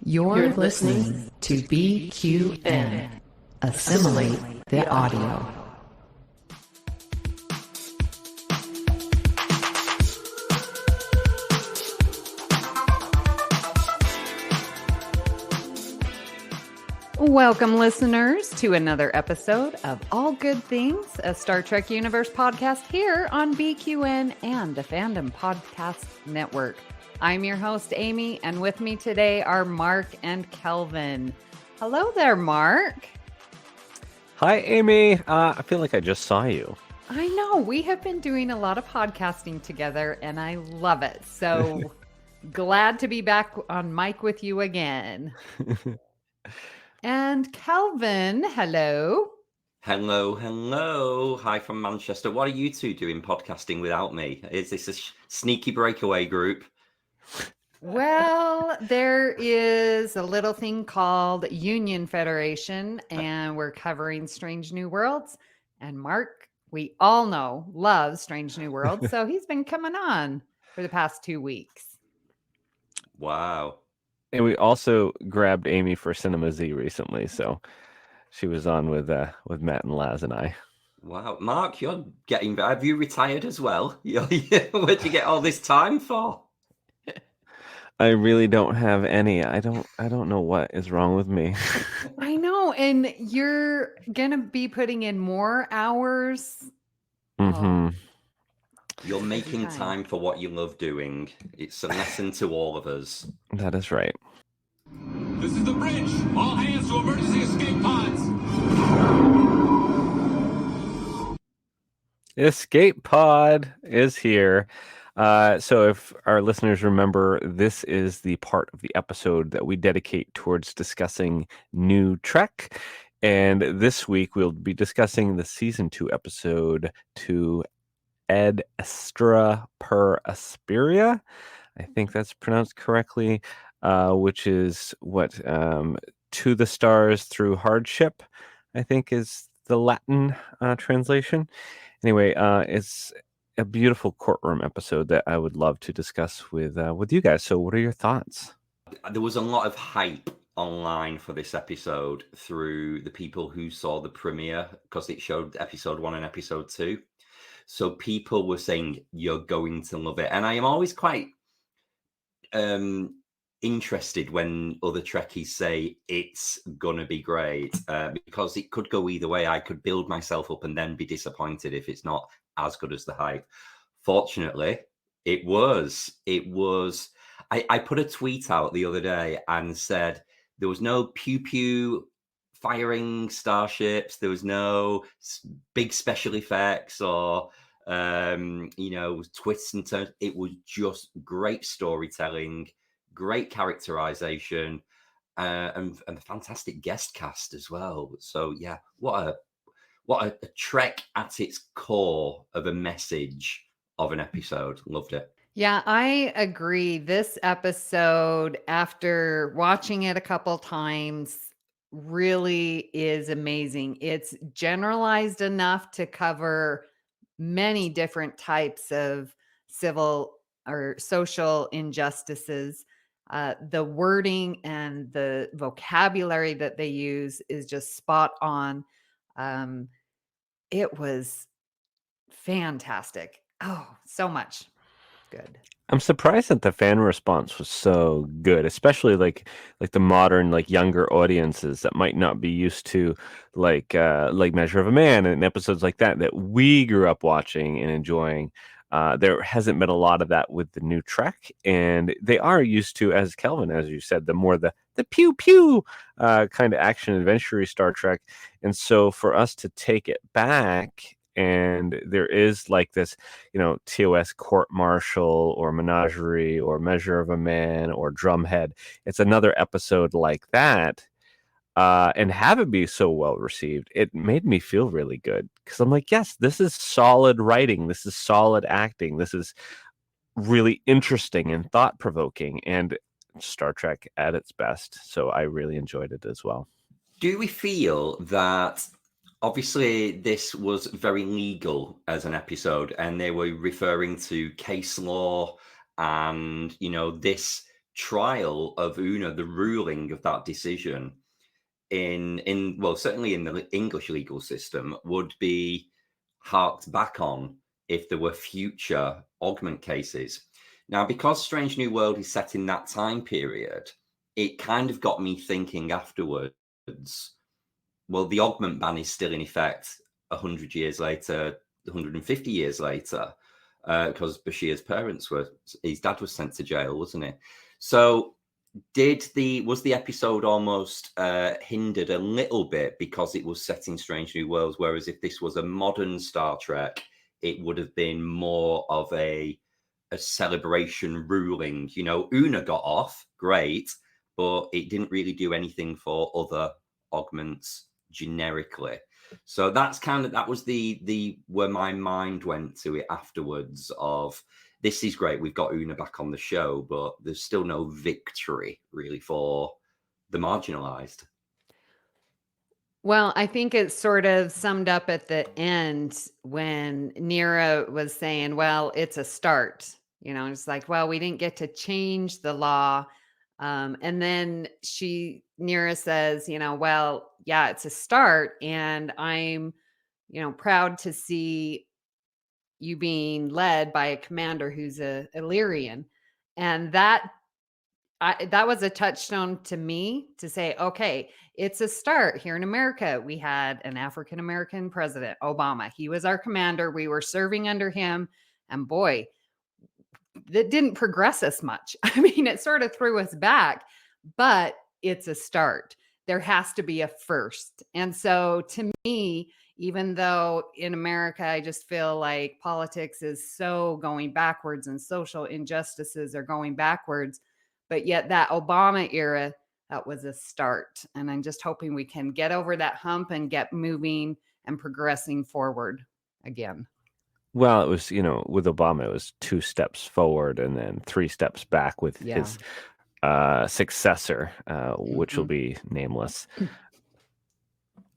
You're listening to BQN. Assimilate the audio. Welcome, listeners, to another episode of All Good Things, a Star Trek Universe podcast here on BQN and the Fandom Podcast Network. I'm your host, Amy, and with me today are Mark and Kelvin. Hello there, Mark. Hi, Amy. I feel like I just saw you. I know. We have been doing a lot of podcasting together, and I love it. So glad to be back on mic with you again. And Kelvin, hello. Hello. Hi from Manchester. What are you two doing podcasting without me? Is this a sneaky breakaway group? Well, there is a little thing called Union Federation, and we're covering Strange New Worlds. And Mark, we all know, loves Strange New Worlds, so he's been coming on for the past 2 weeks. Wow. And we also grabbed Amy for Cinema Z recently, so she was on with Matt and Laz and I. Wow. Mark, have you retired as well? Where'd you get all this time for? I really don't have any. I don't know what is wrong with me. I know, and you're gonna be putting in more hours. Mm-hmm. You're making time for what you love doing. It's a lesson to all of us. That is right. This is the bridge. All hands to emergency escape pods. Escape pod is here. So if our listeners remember, this is the part of the episode that we dedicate towards discussing new Trek. And this week we'll be discussing the season 2 episode to Ed Astra per Asperia. I think that's pronounced correctly, which is what to the stars through hardship, I think is the Latin translation. Anyway, it's a beautiful courtroom episode that I would love to discuss with you guys. So what are your thoughts? There was a lot of hype online for this episode through the people who saw the premiere because it showed episode 1 and episode 2. So people were saying, you're going to love it. And I am always quite interested when other Trekkies say it's going to be great because it could go either way. I could build myself up and then be disappointed if it's not as good as the hype. Fortunately, it was. I put a tweet out the other day and said there was no pew-pew firing starships. There was no big special effects or, twists and turns. It was just great storytelling, great characterization, and a fantastic guest cast as well. So, yeah, what a Trek at its core of a message of an episode. Loved it. Yeah, I agree. This episode, after watching it a couple times, really is amazing. It's generalized enough to cover many different types of civil or social injustices. The wording and the vocabulary that they use is just spot on. It was fantastic. Oh, so much good. I'm surprised that the fan response was so good, especially like the modern, like younger audiences that might not be used to like Measure of a Man and episodes like that we grew up watching and enjoying. There hasn't been a lot of that with the new Trek, and they are used to, as Kelvin, as you said, the pew pew kind of action adventure Star Trek. And so for us to take it back, and there is like this, TOS court martial or menagerie or Measure of a Man or Drumhead. It's another episode like that. And have it be so well received, it made me feel really good because I'm like, yes, this is solid writing. This is solid acting. This is really interesting and thought-provoking and Star Trek at its best. So I really enjoyed it as well. Do we feel that obviously this was very legal as an episode and they were referring to case law and, this trial of Una, the ruling of that decision in well, certainly in the English legal system, would be harked back on if there were future augment cases. Now, because Strange New World is set in that time period, it kind of got me thinking afterwards, well, the augment ban is still in effect 100 years later, 150 years later, because Bashir's parents his dad was sent to jail, wasn't he? So was the episode almost hindered a little bit because it was set in Strange New Worlds, whereas if this was a modern Star Trek, it would have been more of a celebration ruling. You know, Una got off, great, but it didn't really do anything for other augments generically. So that was the where my mind went to it afterwards of, this is great, we've got Una back on the show, but there's still no victory really for the marginalized. Well, I think it's sort of summed up at the end when Nira was saying, well, it's a start. You know, it's like, well, we didn't get to change the law. And then Nira says, you know, well, yeah, it's a start. And I'm, you know, proud to see you being led by a commander who's a Illyrian. And that was a touchstone to me to say, okay, it's a start. Here in America, we had an African-American president, Obama. He was our commander. We were serving under him. And boy, that didn't progress us much. I mean, it sort of threw us back, but it's a start. There has to be a first. And so to me, even though in America, I just feel like politics is so going backwards and social injustices are going backwards, but yet that Obama era, that was a start. And I'm just hoping we can get over that hump and get moving and progressing forward again. Well, it was, you know, with Obama, it was 2 steps forward and then 3 steps back with his successor, which will be nameless.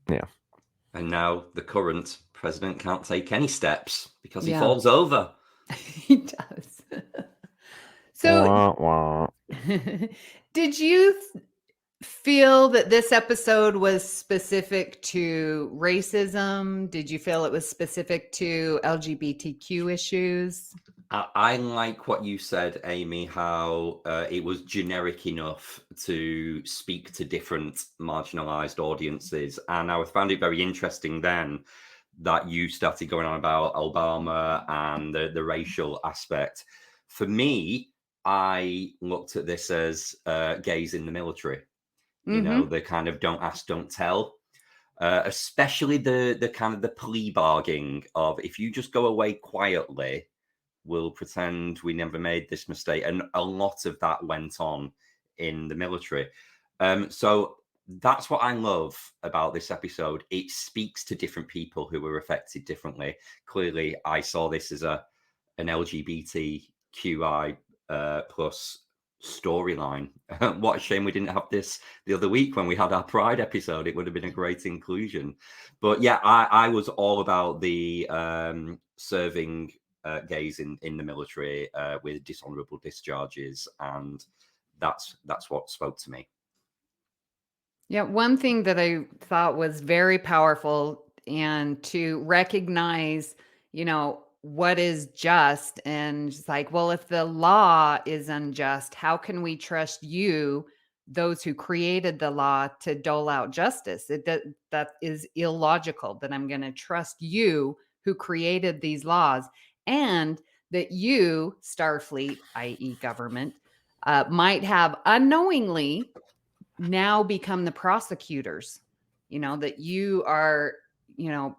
Yeah. And now the current president can't take any steps because he falls over. He does. So, wah, wah. Did you feel that this episode was specific to racism? Did you feel it was specific to LGBTQ issues? I like what you said, Amy, how it was generic enough to speak to different marginalized audiences. And I found it very interesting then that you started going on about Obama and the racial aspect. For me, I looked at this as gays in the military. You know, the kind of don't ask, don't tell. Especially the kind of the plea bargaining of, if you just go away quietly, we'll pretend we never made this mistake. And a lot of that went on in the military. So that's what I love about this episode. It speaks to different people who were affected differently. Clearly, I saw this as an LGBTQI plus storyline. What a shame we didn't have this the other week when we had our Pride episode. It would have been a great inclusion. But yeah, I was all about the serving gays in the military with dishonorable discharges, and that's what spoke to me. Yeah, one thing that I thought was very powerful, and to recognize, you know, what is just, and it's like, well, if the law is unjust, how can we trust you, those who created the law, to dole out justice? That is illogical, that I'm going to trust you who created these laws, and that you, Starfleet, i.e. government, might have unknowingly now become the prosecutors, you know, that you are, you know,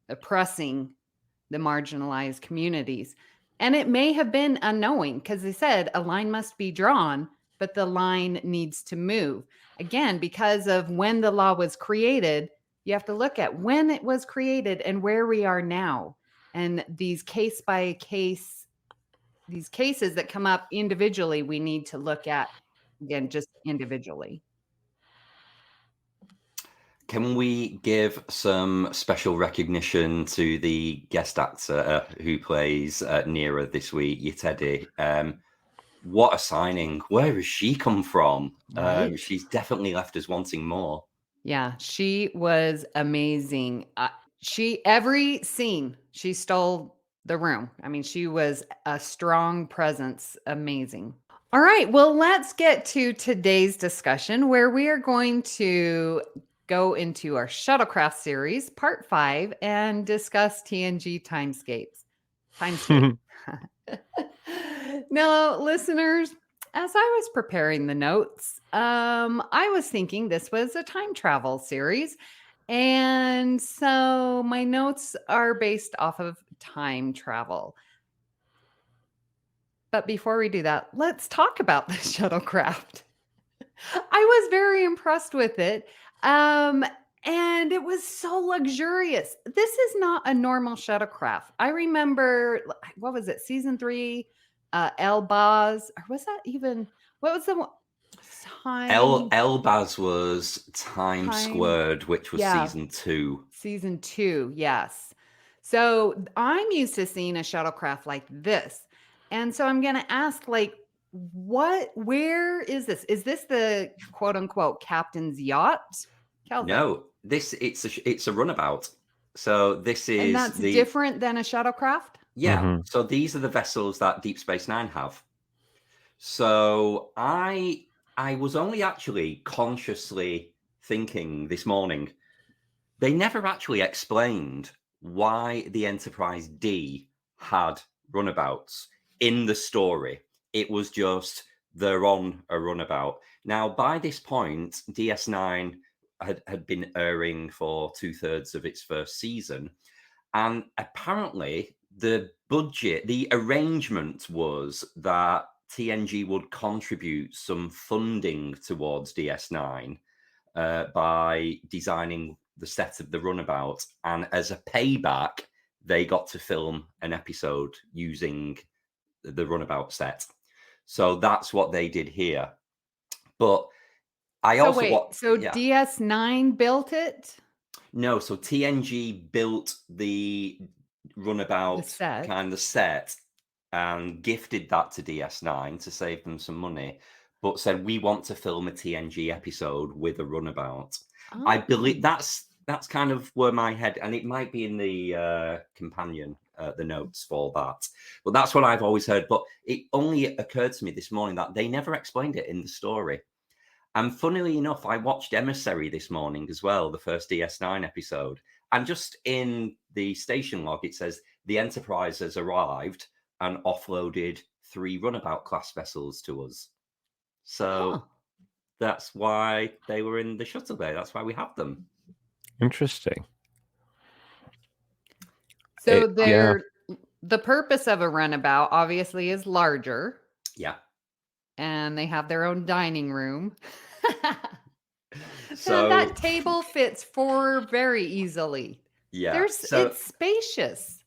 oppressing the marginalized communities. And it may have been unknowing, because they said a line must be drawn, but the line needs to move. Again, because of when the law was created, you have to look at when it was created and where we are now. And these case by case, these cases that come up individually, we need to look at, again, just individually. Can we give some special recognition to the guest actor who plays Nira this week, Yetedi? What a signing. Where has she come from? Right? She's definitely left us wanting more. Yeah, she was amazing. Every scene, she stole the room. I mean, she was a strong presence. Amazing. All right, well, let's get to today's discussion where we are going to go into our Shuttlecraft series, part 5, and discuss TNG Timescape. Now, listeners, as I was preparing the notes, I was thinking this was a time travel series. And so my notes are based off of time travel. But before we do that, let's talk about the shuttlecraft. I was very impressed with it. And it was so luxurious. This is not a normal shuttlecraft. I remember, what was it, season 3, Elbaz, or was that even, what was the one? Elbaz was Time Squared, which was season 2. Season 2, yes. So I'm used to seeing a shuttlecraft like this. And so I'm going to ask, like, where is this? Is this the quote unquote captain's yacht? Kelvin? No, it's a runabout. So this is, and that's different than a shuttlecraft? Yeah. So these are the vessels that Deep Space Nine have. So I was only actually consciously thinking this morning, they never actually explained why the Enterprise D had runabouts in the story. It was just they're on a runabout. Now, by this point, DS9 had been airing for 2/3 of its first season. And apparently the budget, the arrangement was that TNG would contribute some funding towards DS9 by designing the set of the runabout. And as a payback, they got to film an episode using the runabout set. So that's what they did here. But DS9 built it? No, so TNG built the runabout kind of set and gifted that to DS9 to save them some money, but said we want to film a TNG episode with a runabout. Oh. I believe that's kind of where my head, and it might be in the companion, the notes for that, but that's what I've always heard. But it only occurred to me this morning that they never explained it in the story. And funnily enough, I watched Emissary this morning as well, the first DS9 episode. And just in the station log, it says the Enterprise has arrived and offloaded 3 runabout class vessels to us. So that's why they were in the shuttle bay. That's why we have them. Interesting. So the purpose of a runabout obviously is larger. Yeah. And they have their own dining room. So that table fits 4 very easily. Yeah. It's spacious.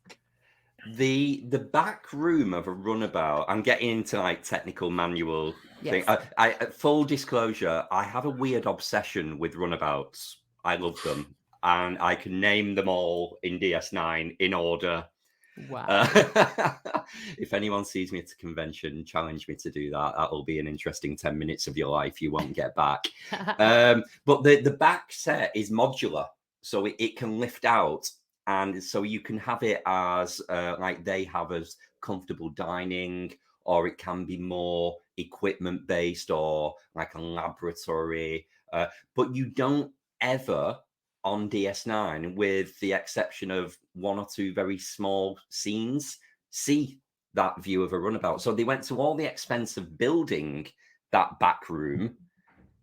The back room of a runabout, I'm getting into like technical manual thing. I full disclosure, I have a weird obsession with runabouts. I love them. And I can name them all in DS9 in order. Wow. If anyone sees me at a convention, challenge me to do that. That'll be an interesting 10 minutes of your life you won't get back. But the back set is modular, so it can lift out, and so you can have it as like they have as comfortable dining, or it can be more equipment based or like a laboratory, but you don't ever on DS9, with the exception of 1 or 2 very small scenes, see that view of a runabout. So they went to all the expense of building that back room,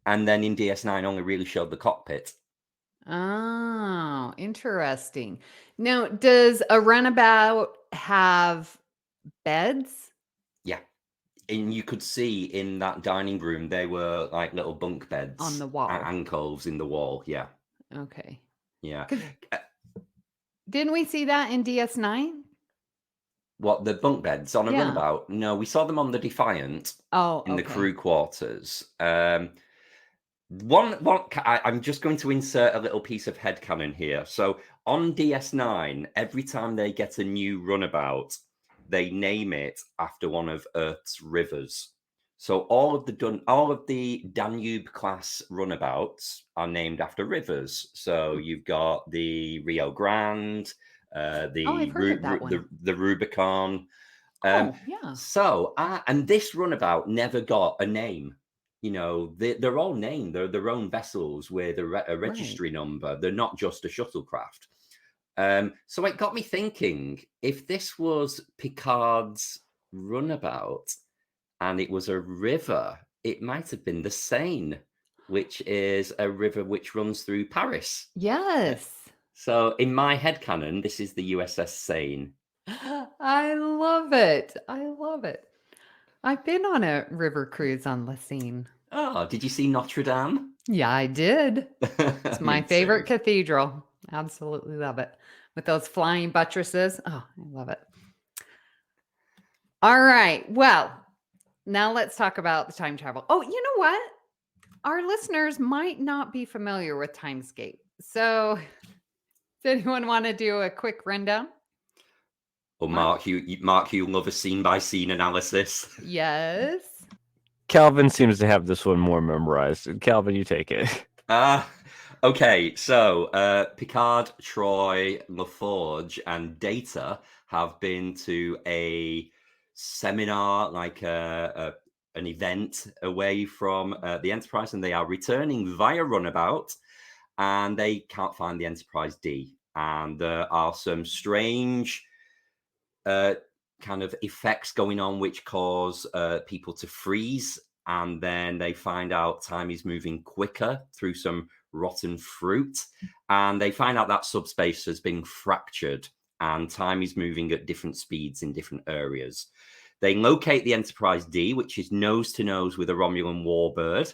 and then in DS9 only really showed the cockpit. Oh, interesting. Now, does a runabout have beds? Yeah. And you could see in that dining room, they were like little bunk beds on the wall, alcoves in the wall. Yeah. Okay. Yeah. Didn't we see that in DS9? What, the bunk beds on a runabout? No, we saw them on the Defiant. In the crew quarters. I'm just going to insert a little piece of headcanon here. So on DS9, every time they get a new runabout, they name it after one of Earth's rivers. So all of the Danube class runabouts are named after rivers. So you've got the Rio Grande, I've heard of that one. the Rubicon. Oh, yeah. So and this runabout never got a name. You know, they're all named. They're their own vessels with a registry number. They're not just a shuttlecraft. So it got me thinking, if this was Picard's runabout and it was a river, it might have been the Seine, which is a river which runs through Paris. Yes. So in my headcanon, this is the USS Seine. I love it. I love it. I've been on a river cruise on La Seine. Oh, did you see Notre Dame? Yeah, I did. It's my Me favorite too. cathedral. Absolutely love it. With those flying buttresses. Oh, I love it. All right. Well, now let's talk about the time travel. Oh, you know what? Our listeners might not be familiar with Timescape. So does anyone want to do a quick rundown? Well, Mark, you love a scene-by-scene analysis. Yes. Kelvin seems to have this one more memorized. Kelvin, you take it. Okay, so Picard, Troy, LaForge, and Data have been to a seminar, like an event away from the Enterprise, and they are returning via runabout, and they can't find the Enterprise D. And there are some strange kind of effects going on which cause people to freeze, and then they find out time is moving quicker through some rotten fruit, and they find out that subspace has been fractured and time is moving at different speeds in different areas. They locate the Enterprise D, which is nose to nose with a Romulan warbird,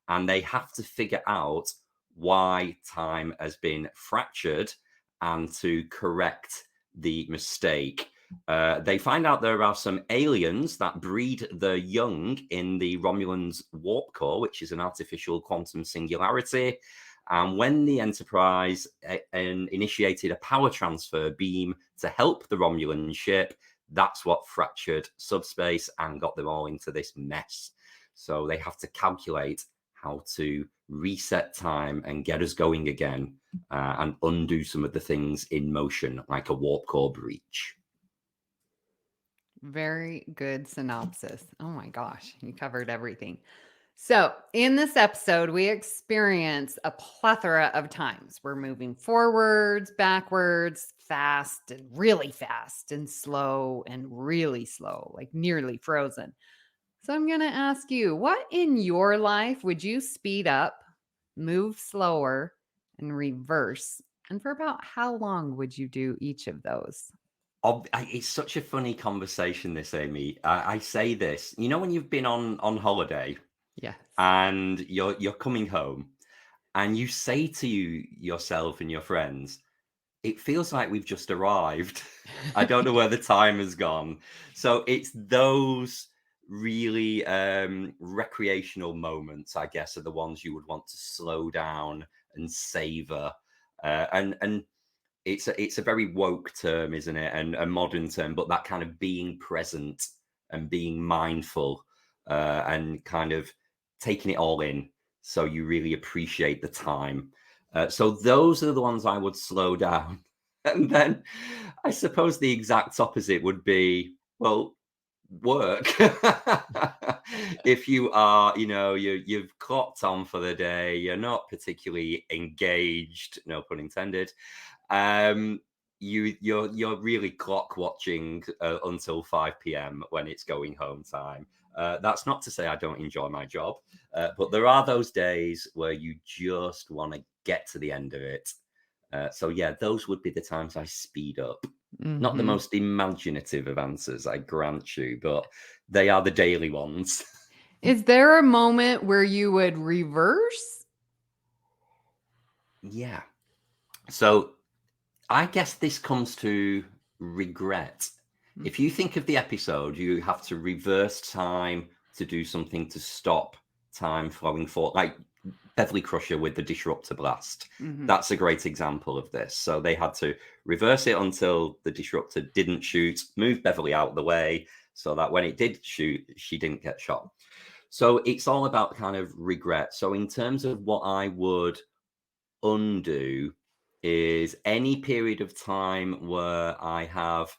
and they have to figure out why time has been fractured and to correct the mistake. They find out there are some aliens that breed the young in the Romulans' warp core, which is an artificial quantum singularity. And when the Enterprise initiated a power transfer beam to help the Romulan ship, that's what fractured subspace and got them all into this mess. So they have to calculate how to reset time and get us going again and undo some of the things in motion, like a warp core breach. Very good synopsis. Oh my gosh, you covered everything. So, in this episode, we experience a plethora of times. We're moving forwards, backwards, fast and slow and really slow, like nearly frozen. So, I'm going to ask you, what in your life would you speed up, move slower, and reverse? And for about how long would you do each of those? It's such a funny conversation, this, Amy. I say this, you know, when you've been on holiday, Yes. and you're coming home, and you say to yourself and your friends, it feels like we've just arrived. I don't know where the time has gone. So it's those really recreational moments, I guess, are the ones you would want to slow down and savor. And it's a very woke term, isn't it? And a modern term, but that kind of being present and being mindful and kind of taking it all in, so you really appreciate the time. So those are the ones I would slow down. And then I suppose the exact opposite would be, well, work. If you are, you know, you've clocked on for the day, you're not particularly engaged, no pun intended. You're really clock watching until 5 p.m. when it's going home time. That's not to say I don't enjoy my job, but there are those days where you just want to get to the end of it. So yeah, those would be the times I speed up. Not the most imaginative of answers, I grant you, but they are the daily ones. Is there a moment where you would reverse? Yeah. So I guess this comes to regret. If you think of the episode, you have to reverse time to do something to stop time flowing forward, like Beverly Crusher with the disruptor blast. That's a great example of this. So they had to reverse it until the disruptor didn't shoot, move Beverly out of the way so that when it did shoot, she didn't get shot. So it's all about kind of regret. So in terms of what I would undo is any period of time where I have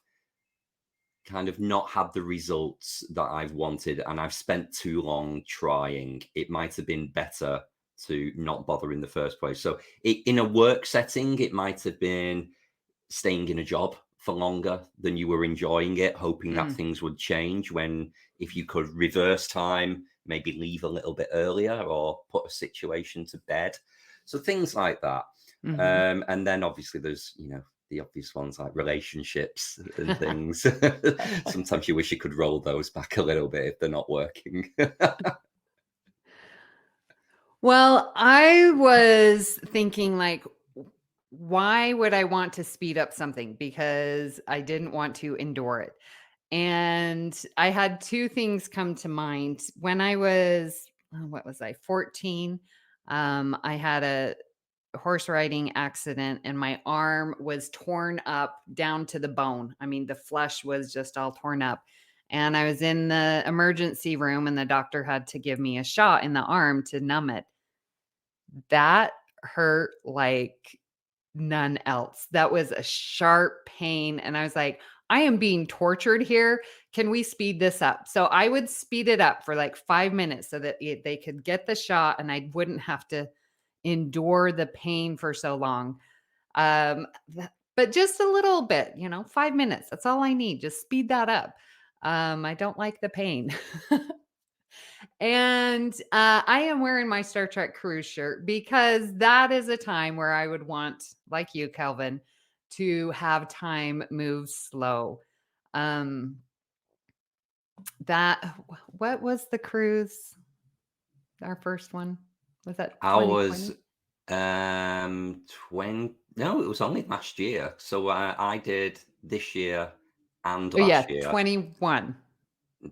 kind of not had the results that I've wanted and I've spent too long trying. It might have been better to not bother in the first place. So in a work setting, it might have been staying in a job for longer than you were enjoying it, hoping that things would change, when if you could reverse time, maybe leave a little bit earlier or put a situation to bed. So things like that. And then obviously there's, the obvious ones like relationships and things. Sometimes you wish you could roll those back a little bit if they're not working. Well, I was thinking, like, why would I want to speed up something? Because I didn't want to endure it. And I had two things come to mind. When I was, what was I, 14, I had a horse riding accident and my arm was torn up down to the bone. I mean, the flesh was just all torn up. And I was in the emergency room and the doctor had to give me a shot in the arm to numb it. That hurt like none else. That was a sharp pain. And I was like, I am being tortured here. Can we speed this up? So I would speed it up for like 5 minutes so that they could get the shot and I wouldn't have to endure the pain for so long. But just a little bit, 5 minutes. That's all I need. Just speed that up. I don't like the pain. And I am wearing my Star Trek cruise shirt because that is a time where I would want, like you, Kelvin, to have time move slow. What was the cruise? Our first one? Was that 2020? I was 20. No, it was only last year. So I did this year and last year. 21.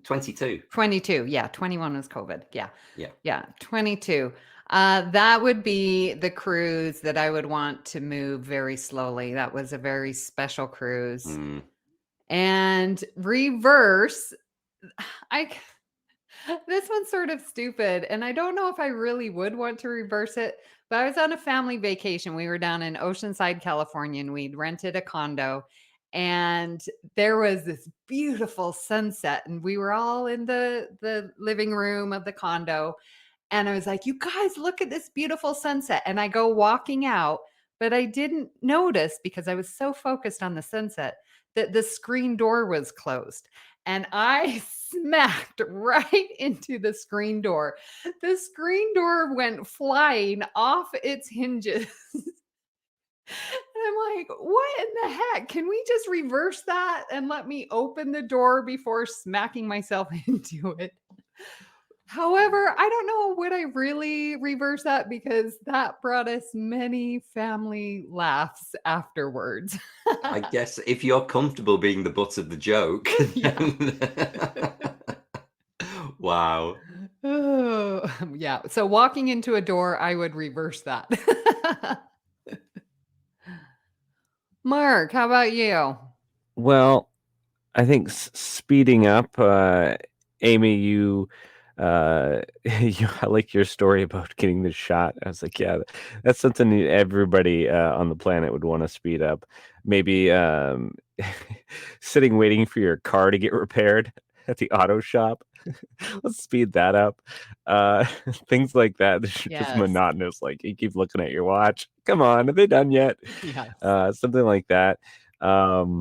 22. 22. Yeah. 21 was COVID. Yeah. Yeah. 22. That would be the cruise that I would want to move very slowly. That was a very special cruise. And reverse, this one's sort of stupid, and I don't know if I really would want to reverse it, but I was on a family vacation. We were down in Oceanside, California, and we'd rented a condo, and there was this beautiful sunset, and we were all in the living room of the condo, and I was like, you guys, look at this beautiful sunset. And I go walking out, but I didn't notice because I was so focused on the sunset that the screen door was closed. And I smacked right into the screen door. The screen door went flying off its hinges. And I'm like, what in the heck? Can we just reverse that and let me open the door before smacking myself into it? However, I don't know, would I really reverse that, because that brought us many family laughs afterwards. I guess if you're comfortable being the butt of the joke. Wow. Oh, yeah. So walking into a door, I would reverse that. Mark, how about you? Well, I think speeding up, Amy, you I like your story about getting the shot. I was like, yeah, that's something that everybody on the planet would want to speed up. Maybe sitting waiting for your car to get repaired at the auto shop. Let's speed that up. Things like that. They're just monotonous. Like, you keep looking at your watch. Come on, are they done yet? Yes. Something like that. As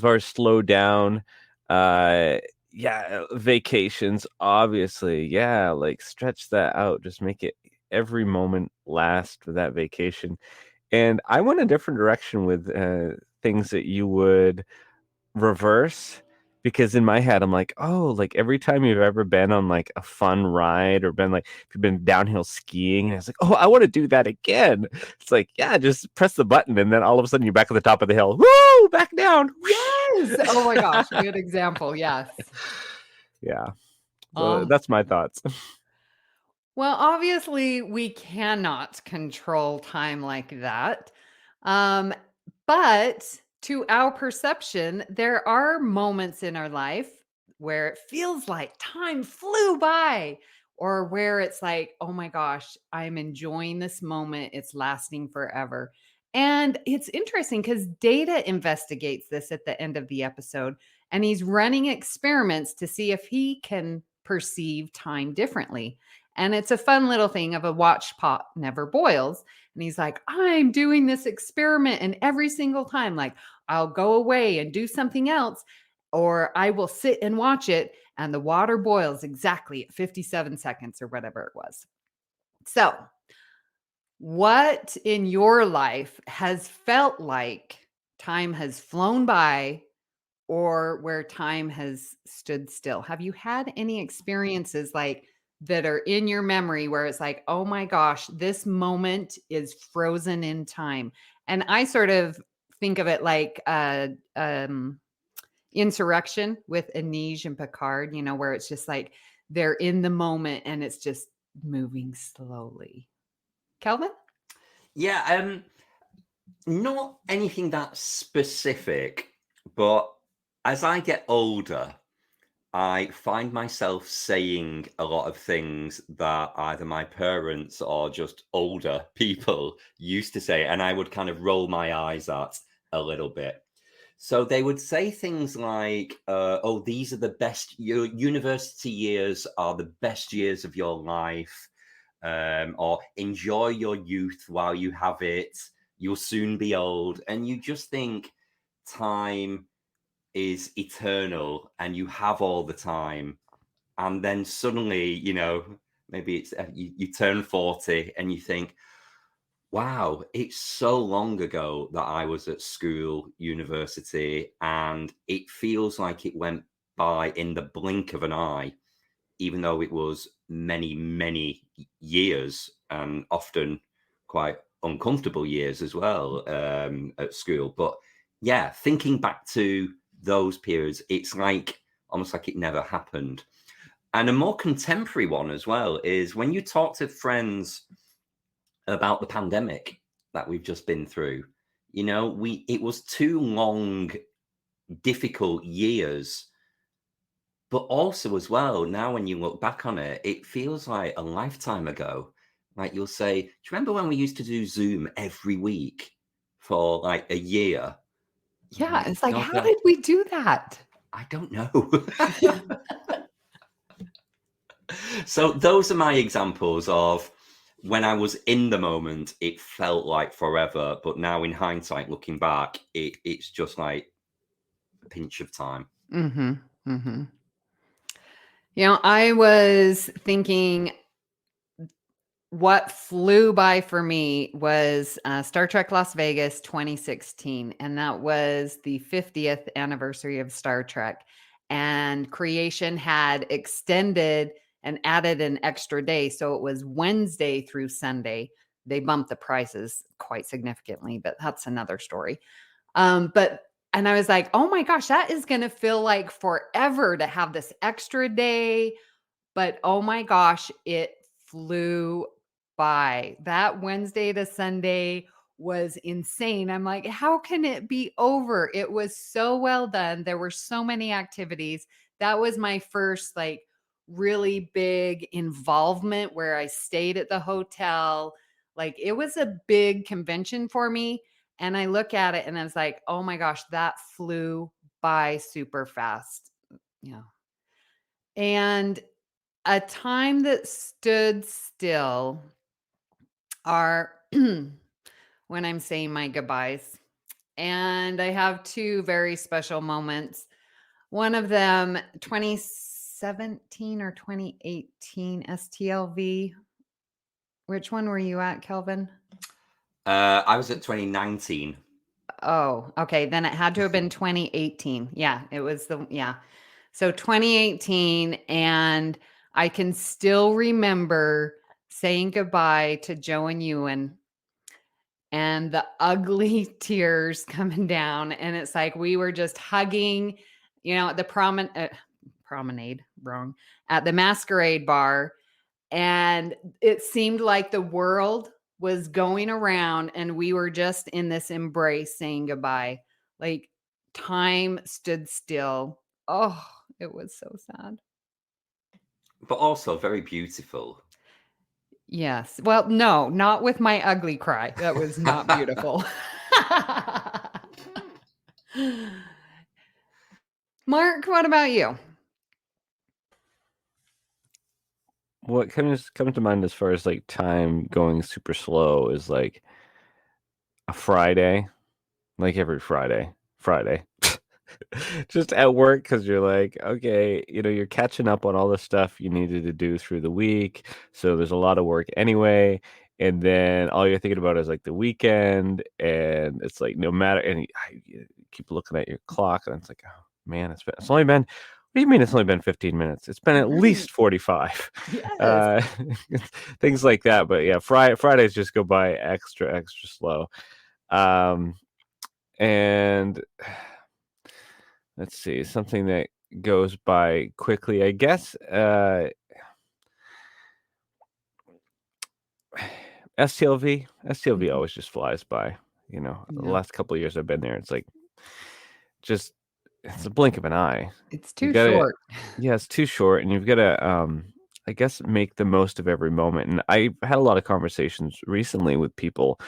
far as slow down, vacations, obviously, like stretch that out, just make it every moment last for that vacation. And I went a different direction with things that you would reverse, because in my head I'm like, oh, like every time you've ever been on like a fun ride or been like, if you've been downhill skiing, and I was like, oh, I want to do that again. It's like, yeah, just press the button and then all of a sudden you're back at the top of the hill. Woo, back down. Yes. Oh my gosh, good example. Yes. Yeah. So that's my thoughts. Well, obviously we cannot control time like that. But to our perception, there are moments in our life where it feels like time flew by, or where it's like, oh my gosh, I'm enjoying this moment. It's lasting forever. And it's interesting because Data investigates this at the end of the episode, and he's running experiments to see if he can perceive time differently. And it's a fun little thing of a watch pot never boils. And he's like, I'm doing this experiment, and every single time, like, I'll go away and do something else, or I will sit and watch it, and the water boils exactly at 57 seconds or whatever it was. So, what in your life has felt like time has flown by, or where time has stood still? Have you had any experiences like that are in your memory where it's like, oh my gosh, this moment is frozen in time? And I sort of think of it like Insurrection with Anij and Picard, where it's just like they're in the moment and it's just moving slowly. Kelvin? Yeah, not anything that specific, but as I get older, I find myself saying a lot of things that either my parents or just older people used to say, and I would kind of roll my eyes at a little bit. So they would say things like, oh, these are the best, your university years are the best years of your life, or enjoy your youth while you have it. You'll soon be old. And you just think time is eternal and you have all the time. And then suddenly, maybe it's you turn 40 and you think, wow, it's so long ago that I was at school, university, and it feels like it went by in the blink of an eye, even though it was many, many years, and often quite uncomfortable years as well, at school. But yeah, thinking back to those periods, it's like almost like it never happened. And a more contemporary one as well is when you talk to friends about the pandemic that we've just been through. It was 2 long, difficult years, but also as well, now when you look back on it, it feels like a lifetime ago. Like you'll say, do you remember when we used to do Zoom every week for like a year? Yeah, it's like, God, how did we do that? I don't know. So those are my examples of when I was in the moment, it felt like forever. But now in hindsight, looking back, it's just like a pinch of time. Mm-hmm. Mm-hmm. I was thinking what flew by for me was Star Trek Las Vegas 2016. And that was the 50th anniversary of Star Trek. And Creation had extended and added an extra day. So it was Wednesday through Sunday. They bumped the prices quite significantly, but that's another story. And I was like, oh my gosh, that is going to feel like forever to have this extra day. But oh my gosh, it flew by. That Wednesday to Sunday was insane. I'm like, how can it be over? It was so well done. There were so many activities. That was my first like really big involvement where I stayed at the hotel. Like it was a big convention for me. And I look at it and I was like, oh my gosh, that flew by super fast. Yeah. And a time that stood still are when I'm saying my goodbyes. And I have 2 very special moments. One of them, 2017 or 2018 STLV. Which one were you at, Kelvin? I was at 2019. Oh, okay. Then it had to have been 2018. Yeah, it was So 2018, and I can still remember saying goodbye to Joe and Ewan and the ugly tears coming down. And it's like we were just hugging, at the promenade, wrong, at the Masquerade bar. And it seemed like the world was going around and we were just in this embrace saying goodbye. Like time stood still. Oh, It was so sad. But also very beautiful. Yes. Well, no, not with my ugly cry. That was not beautiful. Mark, what about you? What comes to mind as far as like time going super slow is like a Friday, like every Friday. Just at work because you're like, okay, you're catching up on all the stuff you needed to do through the week. So there's a lot of work anyway. And then all you're thinking about is like the weekend. And it's like, no matter, and you keep looking at your clock and it's like, oh man, it's only been, what do you mean it's only been 15 minutes? It's been at least 45. Yes. Things like that. But yeah, Fridays just go by extra slow. And let's see, something that goes by quickly, I guess. STLV always just flies by. The last couple of years I've been there, it's like it's a blink of an eye. It's too short. Yeah, it's too short, and you've got to, I guess, make the most of every moment. And I've had a lot of conversations recently with people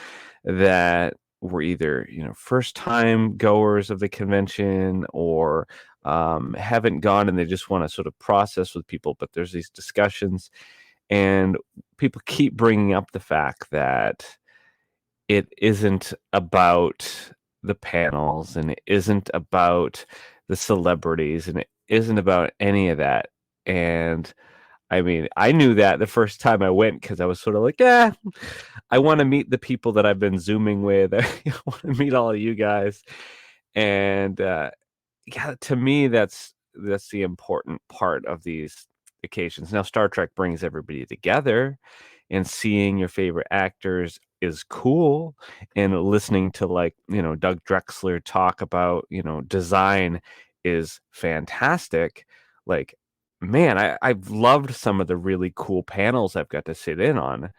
that were either first time goers of the convention or haven't gone and they just want to sort of process with people, but there's these discussions and people keep bringing up the fact that it isn't about the panels and it isn't about the celebrities and it isn't about any of that. And I mean, I knew that the first time I went because I was sort of like, I want to meet the people that I've been Zooming with. I want to meet all of you guys. And yeah, to me, that's the important part of these occasions. Now, Star Trek brings everybody together, and seeing your favorite actors is cool. And listening to Doug Drexler talk about design is fantastic. Like, man, I've loved some of the really cool panels I've got to sit in on.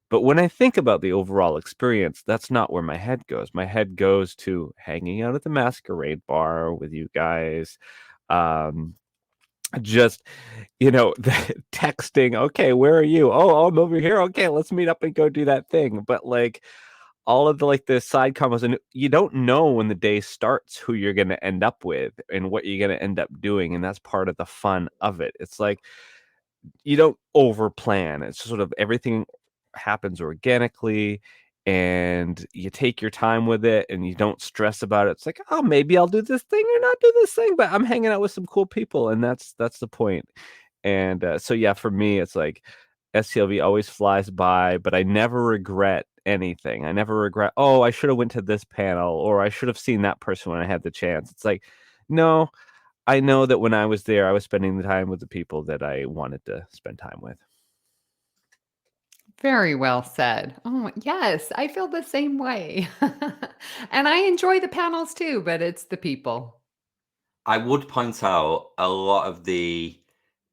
But when I think about the overall experience, that's not where my head goes. My head goes to hanging out at the Masquerade Bar with you guys. Just, the texting, okay, where are you? Oh, I'm over here. Okay, let's meet up and go do that thing. But all of the side combos, and you don't know when the day starts who you're going to end up with and what you're going to end up doing. And that's part of the fun of it. It's like, you don't over plan. It's sort of everything happens organically and you take your time with it and you don't stress about it. It's like, oh, maybe I'll do this thing or not do this thing, but I'm hanging out with some cool people. And that's the point. And so, yeah, for me, it's like STLV always flies by, but I never regret anything. I never regret, oh, I should have went to this panel or I should have seen that person when I had the chance. It's like, no, I know that when I was there, I was spending the time with the people that I wanted to spend time with. Very well said. Oh, yes, I feel the same way. And I enjoy the panels too, but it's the people. I would point out a lot of the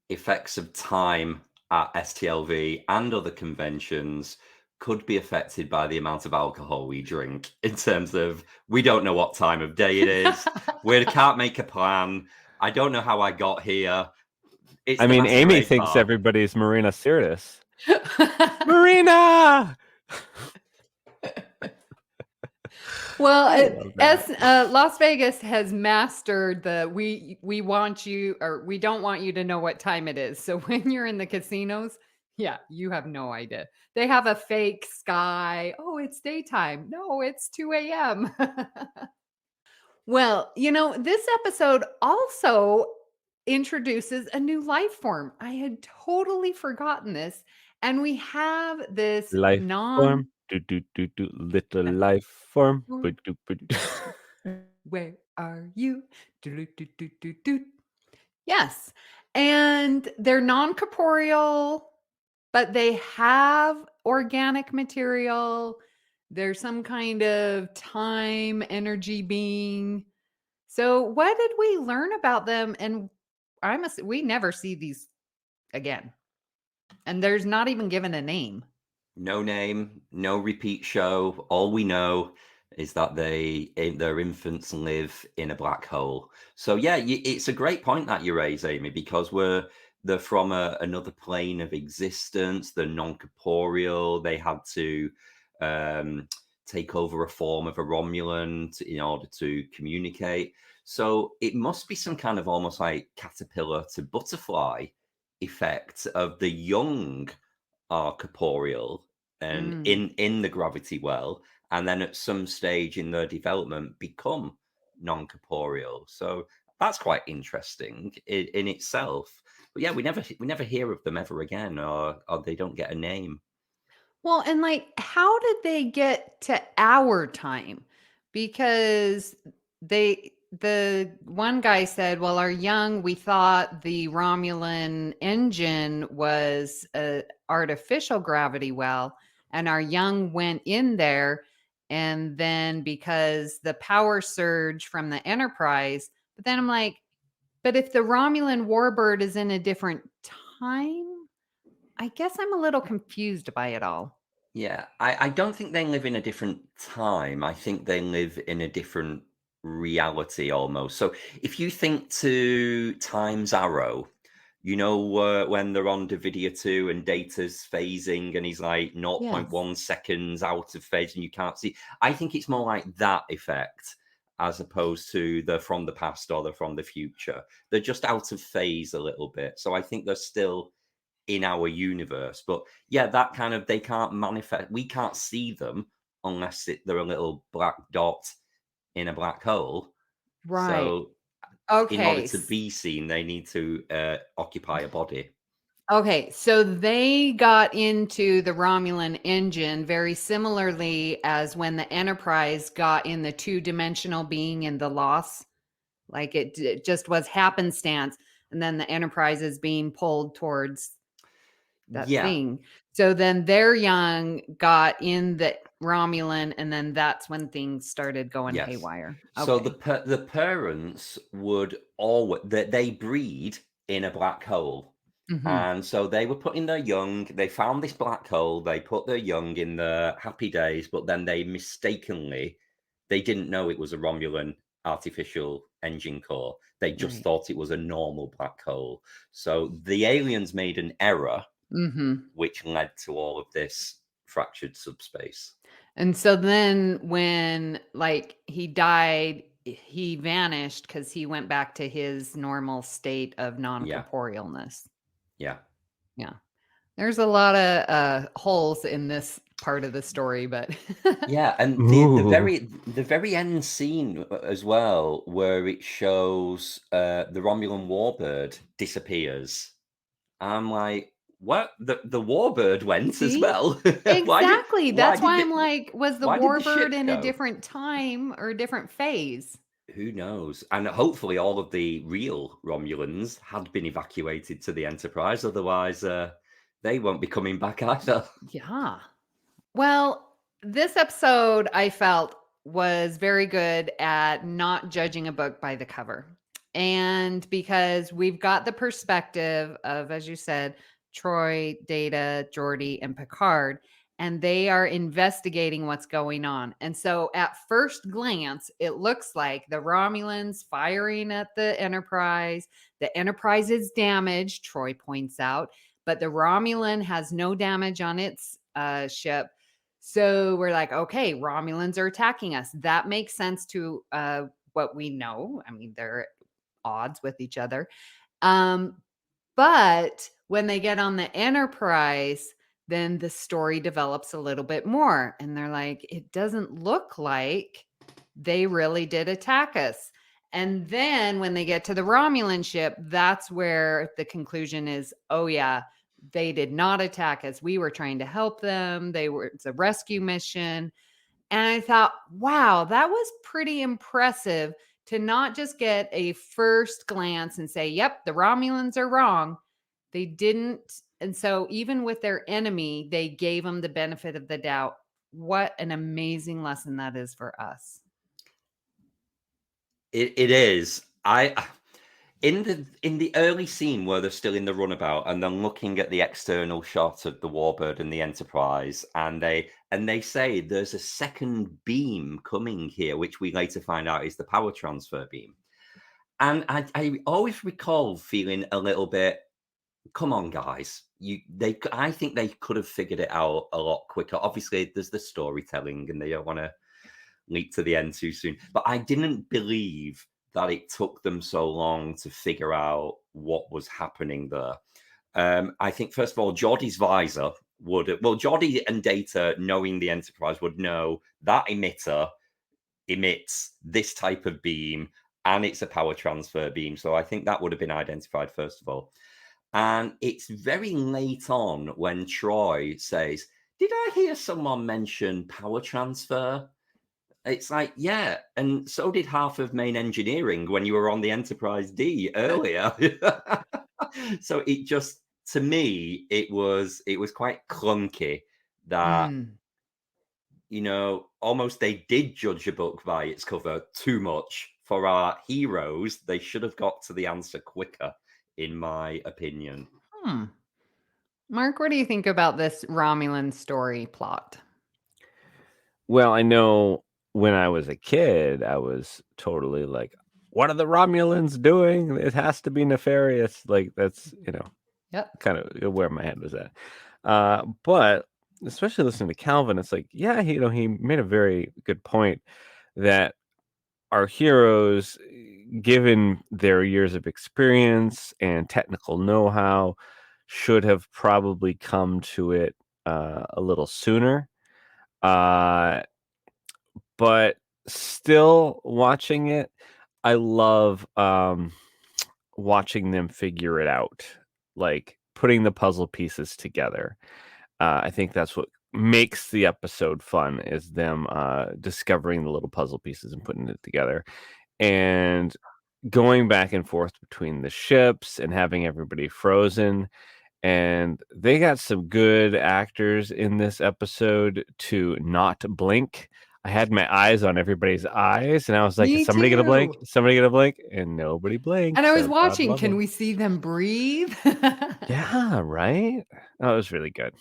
effects of time at STLV and other conventions could be affected by the amount of alcohol we drink, in terms of we don't know what time of day it is. We can't make a plan. I don't know how I got here. I mean, Amy thinks everybody's Marina Sirtis. Marina! Well, Las Vegas has mastered the we want you, or we don't want you to know what time it is. So when you're in the casinos, yeah, you have no idea. They have a fake sky. Oh, it's daytime. No, it's 2 a.m. Well, this episode also introduces a new life form. I had totally forgotten this. And we have this life form. Little life form. Where are you? Yes. And they're non-corporeal, but they have organic material. There's some kind of time energy being. So what did we learn about them? And we never see these again. And there's not even given a name. No name, no repeat show. All we know is that their infants live in a black hole. So yeah, it's a great point that you raise, Amy, because they're from another plane of existence. They're non-corporeal. They had to take over a form of a Romulan in order to communicate. So it must be some kind of almost like caterpillar to butterfly effect of the young are corporeal and in the gravity well, and then at some stage in their development become non-corporeal. So that's quite interesting in itself. But yeah, we never hear of them ever again, or they don't get a name. Well, and like, how did they get to our time? Because the one guy said, well, our young, we thought the Romulan engine was a artificial gravity well, and our young went in there. And then because the power surge from the Enterprise, but then I'm like, but if the Romulan warbird is in a different time, I guess I'm a little confused by it all. Yeah, I don't think they live in a different time. I think they live in a different reality almost. So if you think to Time's Arrow, you know, when they're on Davidia 2 and Data's phasing and he's like 0.1 seconds out of phase and you can't see. I think it's more like that effect as opposed to they're from the past or they're from the future. They're just out of phase a little bit. So I think they're still in our universe. But yeah, that kind of, they can't manifest. We can't see them unless they're a little black dot in a black hole. Right. So okay. in order to be seen, they need to occupy a body. Okay, so they got into the Romulan engine very similarly as when the Enterprise got in the two-dimensional being in the Lost. Like it just was happenstance, and then the Enterprise is being pulled towards that thing. So then their young got in the Romulan, and then that's when things started going haywire. Okay. So the parents would always they breed in a black hole. And so they were putting their young, they found this black hole, they put their young in the happy days, but then they didn't know it was a Romulan artificial engine core. They just thought it was a normal black hole. So the aliens made an error, which led to all of this fractured subspace. And so then when like he died, he vanished because he went back to his normal state of non-corporealness. Yeah. There's a lot of holes in this part of the story, but yeah, and the very end scene as well, where it shows the Romulan warbird disappears. I'm like, what? The warbird went as well. Exactly. That's why I'm like, was the warbird in a different time or a different phase? Who knows? And hopefully all of the real Romulans had been evacuated to the Enterprise. Otherwise, they won't be coming back either. Yeah. Well, this episode I felt was very good at not judging a book by the cover. And because we've got the perspective of, as you said, Troy, Data, Geordi, and Picard, and they are investigating what's going on. And so at first glance, it looks like the Romulans firing at the Enterprise. The Enterprise is damaged, Troy points out, but the Romulan has no damage on its ship. So we're like, okay, Romulans are attacking us. That makes sense to what we know. I mean, they're at odds with each other. But when they get on the Enterprise, then the story develops a little bit more. And they're like, it doesn't look like they really did attack us. And then when they get to the Romulan ship, that's where the conclusion is, oh, yeah, they did not attack us. We were trying to help them. It's a rescue mission. And I thought, wow, that was pretty impressive to not just get a first glance and say, yep, the Romulans are wrong. They didn't. And so even with their enemy, they gave them the benefit of the doubt. What an amazing lesson that is for us. It is. in the early scene where they're still in the runabout and they're looking at the external shot of the Warbird and the Enterprise, and they say there's a second beam coming here, which we later find out is the power transfer beam. And I always recall feeling a little bit, come on, guys. I think they could have figured it out a lot quicker. Obviously, there's the storytelling and they don't want to leap to the end too soon. But I didn't believe that it took them so long to figure out what was happening there. I think, first of all, Geordie's visor Geordie and Data, knowing the Enterprise, would know that emitter emits this type of beam and it's a power transfer beam. So I think that would have been identified, first of all. And it's very late on when Troy says, did I hear someone mention power transfer? It's like, yeah, and so did half of main engineering when you were on the Enterprise D earlier. So it just, to me, it was quite clunky that, almost they did judge a book by its cover too much for our heroes. They should have got to the answer quicker, in my opinion. Mark, what do you think about this Romulan story plot? Well, I know when I was a kid, I was totally like, what are the Romulans doing? It has to be nefarious. Like, that's, kind of where my head was at. But especially listening to Calvin, it's like, yeah, he made a very good point that our heroes, given their years of experience and technical know-how, should have probably come to it a little sooner. But still watching it, I love watching them figure it out, like putting the puzzle pieces together. I think that's what makes the episode fun, is them discovering the little puzzle pieces and putting it together and going back and forth between the ships and having everybody frozen. And they got some good actors in this episode to not blink. I had my eyes on everybody's eyes, and I was like, Me is somebody going to blink? too. Somebody going to blink? And nobody blinked. And I was so God watching, love can them. we see them breathe? Yeah, right? Oh, it was really good.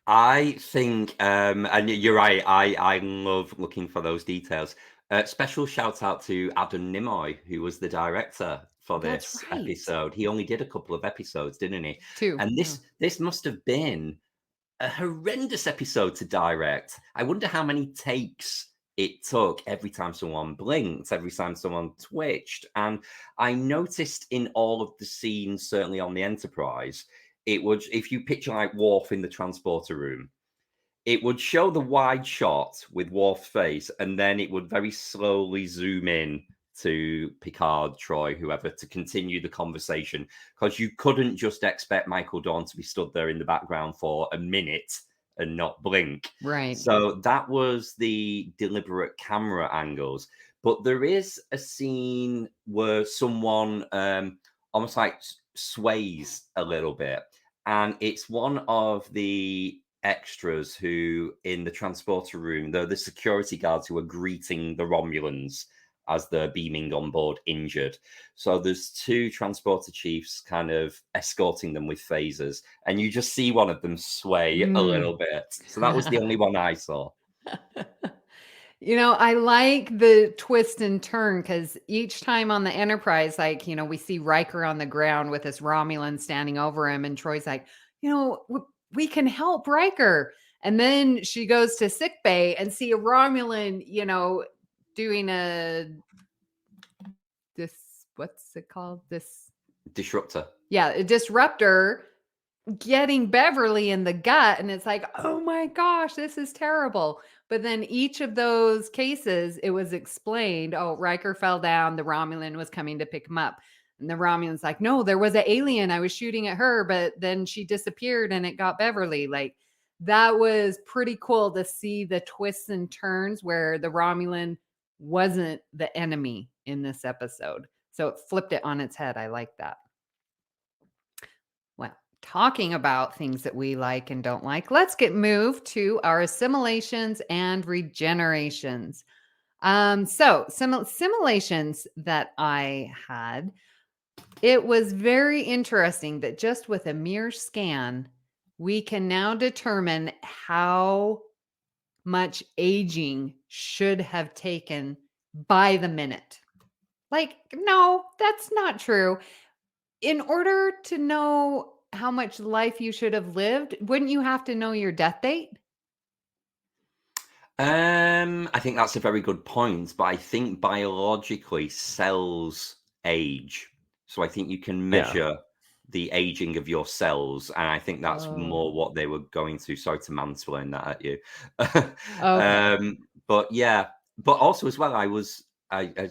I think, and you're right, I love looking for those details. Special shout out to Adam Nimoy, who was the director for That's this right. episode. He only did a couple of episodes, didn't he? 2. And this must have been a horrendous episode to direct. I wonder how many takes it took every time someone blinked, every time someone twitched. And I noticed in all of the scenes, certainly on the Enterprise, it would, if you picture like Worf in the transporter room, it would show the wide shot with Worf's face, and then it would very slowly zoom in to Picard, Troy, whoever, to continue the conversation, because you couldn't just expect Michael Dorn to be stood there in the background for a minute and not blink. Right. So that was the deliberate camera angles. But there is a scene where someone almost like sways a little bit, and it's one of the extras who, in the transporter room, they're the security guards who are greeting the Romulans as they're beaming on board injured. So there's 2 transporter chiefs kind of escorting them with phasers, and you just see one of them sway a little bit. So that was the only one I saw. I like the twist and turn, because each time on the Enterprise, like, we see Riker on the ground with this Romulan standing over him, and Troy's like, we can help Riker. And then she goes to sickbay and see a Romulan, doing what's it called? Disruptor. Yeah, a disruptor getting Beverly in the gut. And it's like, oh my gosh, this is terrible. But then each of those cases, it was explained, oh, Riker fell down. The Romulan was coming to pick him up. And the Romulan's like, no, there was an alien. I was shooting at her, but then she disappeared and it got Beverly. Like, that was pretty cool to see the twists and turns where the Romulan wasn't the enemy in this episode. So it flipped it on its head. I like that. Well, talking about things that we like and don't like, let's get moved to our assimilations and regenerations. So some assimilations that I had. It was very interesting that just with a mere scan, we can now determine how much aging should have taken by the minute. Like, no, that's not true. In order to know how much life you should have lived, wouldn't you have to know your death date? I think that's a very good point, but I think biologically cells age. So I think you can measure the aging of your cells, and I think that's more what they were going to. Sorry to mansplain that at you. Okay. But yeah, but also as well, I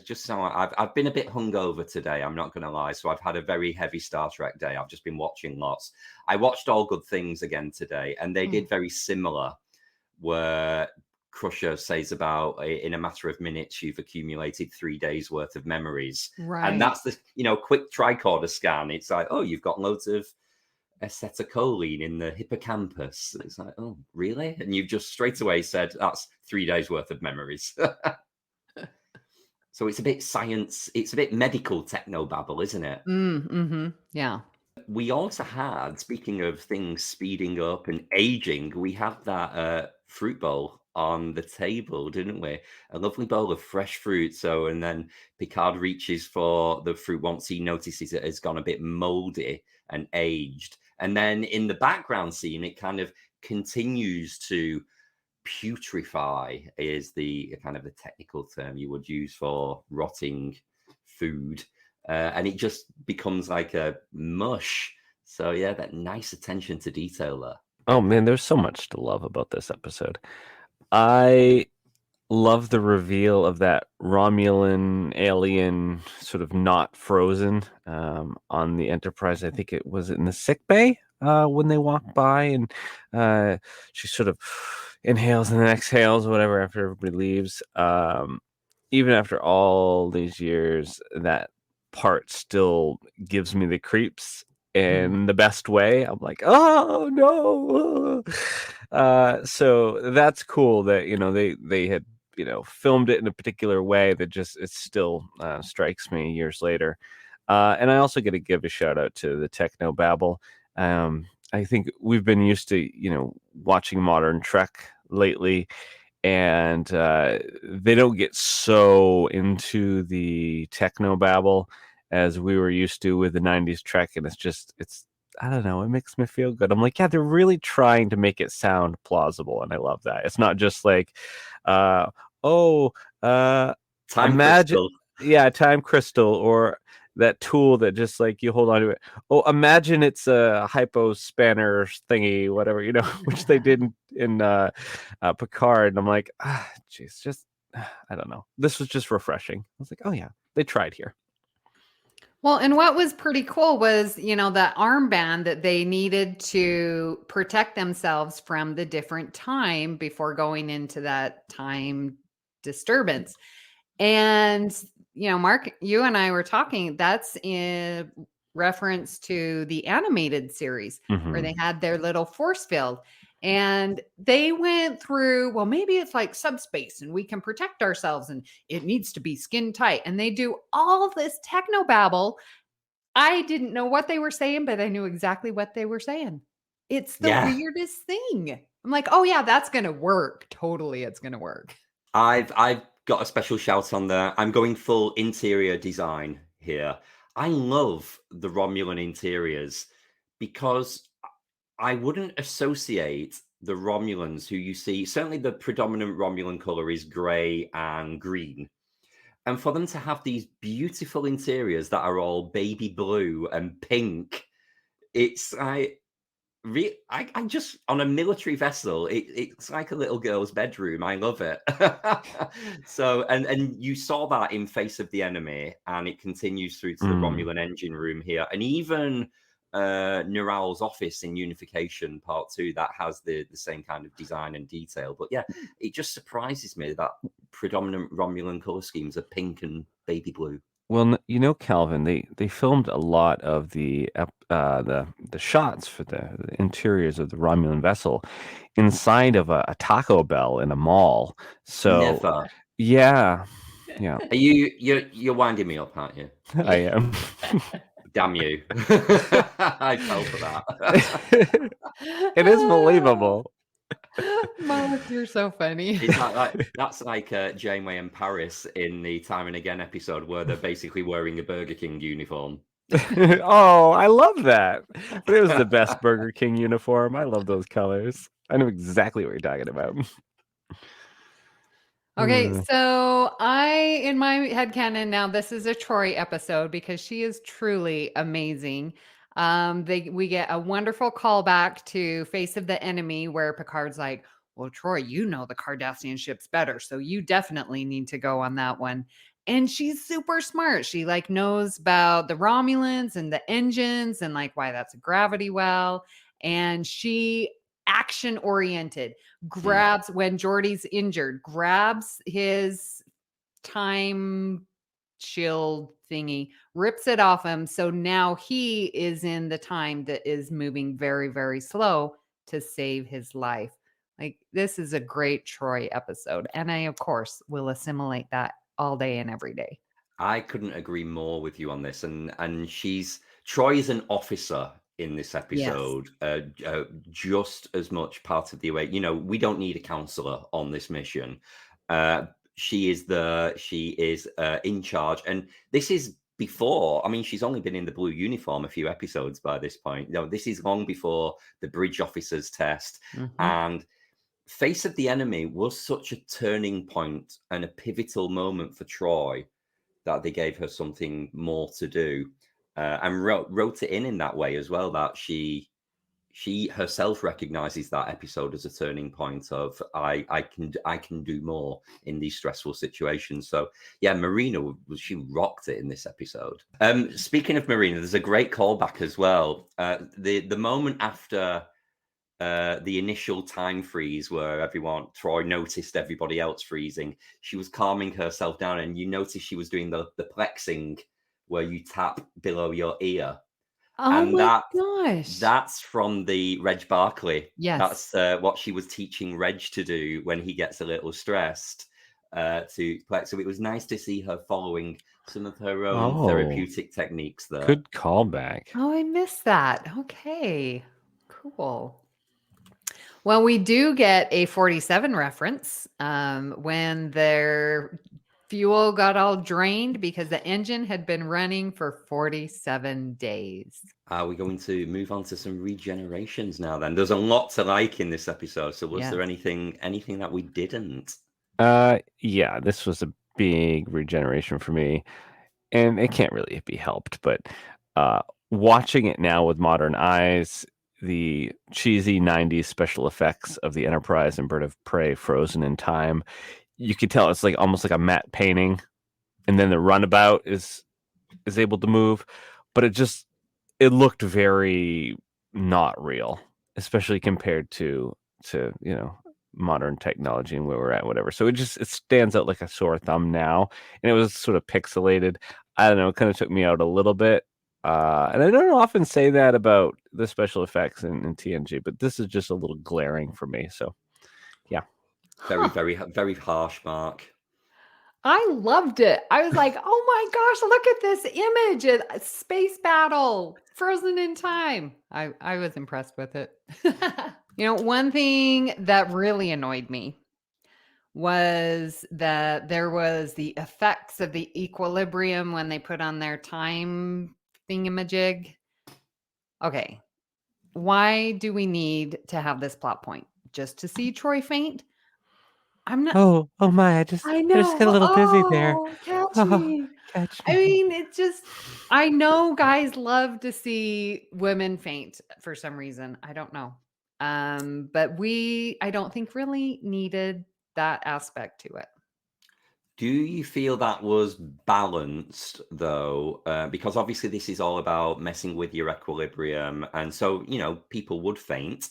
just so I've been a bit hungover today. I'm not going to lie. So I've had a very heavy Star Trek day. I've just been watching lots. I watched All Good Things again today, and they did very similar, where Crusher says about in a matter of minutes you've accumulated 3 days worth of memories, Right. and that's the quick tricorder scan. It's like, oh, you've got loads of acetylcholine in the hippocampus. It's like, oh, really? And you've just straight away said that's 3 days worth of memories. So it's a bit science, it's a bit medical technobabble, isn't it? Yeah. We also had, speaking of things speeding up and aging, we had that fruit bowl on the table, didn't we? A lovely bowl of fresh fruit. So, and then Picard reaches for the fruit once he notices it has gone a bit moldy and aged. And then in the background scene, it kind of continues to putrefy, is the kind of the technical term you would use for rotting food. And it just becomes like a mush. So yeah, that nice attention to detail there. Oh man, there's so much to love about this episode. I love the reveal of that Romulan alien sort of not frozen on the Enterprise. I think it was in the sick bay when they walk by, and she sort of inhales and then exhales, whatever, after everybody leaves. Even after all these years, that part still gives me the creeps in the best way. I'm like, oh no. So that's cool that they had filmed it in a particular way that just it still strikes me years later. And I also got to give a shout out to the techno babble. I think we've been used to watching modern Trek lately, and they don't get so into the techno babble as we were used to with the 90s Trek. And it's I don't know, it makes me feel good. I'm like, yeah, they're really trying to make it sound plausible, and I love that. It's not just like Time imagine crystal. Yeah, time crystal, or that tool that just like you hold on to it. Oh, imagine it's a hypo spanner thingy, whatever, which they did in Picard. And I'm like, geez, just I don't know. This was just refreshing. I was like, oh yeah, they tried here. Well, and what was pretty cool was, that armband that they needed to protect themselves from the different time before going into that time disturbance. And, Mark, you and I were talking, that's in reference to the animated series where they had their little force field. And they went through, well, maybe it's like subspace and we can protect ourselves and it needs to be skin tight. And they do all of this technobabble. I didn't know what they were saying, but I knew exactly what they were saying. It's the weirdest thing. I'm like, oh yeah, that's going to work. Totally. It's going to work. I've got a special shout on there. I'm going full interior design here. I love the Romulan interiors because I wouldn't associate the Romulans who you see. Certainly the predominant Romulan color is gray and green. And for them to have these beautiful interiors that are all baby blue and pink, it's like, I just, on a military vessel, it's like a little girl's bedroom. I love it. So, and you saw that in Face of the Enemy, and it continues through to the Romulan engine room here. And even Neural's office in Unification Part 2, that has the same kind of design and detail. But yeah, it just surprises me that predominant Romulan color schemes are pink and baby blue. Well, Calvin, they filmed a lot of the shots for the interiors of the Romulan vessel inside of a Taco Bell in a mall. So Never. Yeah. You're winding me up, aren't you? I am. Damn you. I fell for that. It is believable. Mark, you're so funny. That's like Janeway and Paris in the Time and Again episode where they're basically wearing a Burger King uniform. Oh, I love that. But it was the best Burger King uniform. I love those colors. I know exactly what you're talking about. Okay, so in my headcanon now, this is a Troy episode because she is truly amazing. We get a wonderful callback to Face of the Enemy where Picard's like, well, Troy, you know the Cardassian ships better, so you definitely need to go on that one. And she's super smart. She like knows about the Romulans and the engines and like why that's a gravity well. And she action oriented grabs when Geordi's injured, grabs his time shield thingy, rips it off him. So now he is in the time that is moving very, very slow to save his life. Like, this is a great Troy episode. And I, of course, will assimilate that all day and every day. I couldn't agree more with you on this. And Troy is an officer in this episode, just as much part of the away. You know, we don't need a counselor on this mission. She is in charge, and this is before. I mean, she's only been in the blue uniform a few episodes by this point. You know, this is long before the bridge officers test, and Face of the Enemy was such a turning point and a pivotal moment for Troy that they gave her something more to do. And wrote it in that way as well, that she herself recognizes that episode as a turning point of I can do more in these stressful situations. So yeah, Marina, she rocked it in this episode. Speaking of Marina, there's a great callback as well. The moment after the initial time freeze where Troy noticed everybody else freezing, she was calming herself down, and you notice she was doing the plexing where you tap below your ear. Oh and my gosh. That's from the Reg Barclay. Yes. That's what she was teaching Reg to do when he gets a little stressed, to plex. So it was nice to see her following some of her own therapeutic techniques there. Good callback. Oh, I missed that. Okay, cool. Well, we do get a 47 reference when their fuel got all drained because the engine had been running for 47 days. Are we going to move on to some regenerations now then? There's a lot to like in this episode. So was there anything that we didn't? Yeah, this was a big regeneration for me. And it can't really be helped, but watching it now with modern eyes, the cheesy 90s special effects of the Enterprise and Bird of Prey frozen in time, you could tell it's like almost like a matte painting, and then the runabout is able to move, but it looked very not real, especially compared to modern technology and where we're at, whatever. So it stands out like a sore thumb now, and it was sort of pixelated. I don't know, it kind of took me out a little bit. And I don't often say that about the special effects in TNG, but this is just a little glaring for me. So, yeah. Very, very, very harsh, Mark. I loved it. I was like, oh my gosh, look at this image. A space battle frozen in time. I was impressed with it. One thing that really annoyed me was that there was the effects of the equilibrium when they put on their time thingamajig. Okay. Why do we need to have this plot point? Just to see Troy faint? I'm not. Oh my! I just get a little busy there. Catch me. Catch me. I mean, I know guys love to see women faint for some reason. I don't know. But I don't think really needed that aspect to it. Do you feel that was balanced though? Because obviously this is all about messing with your equilibrium, and so people would faint.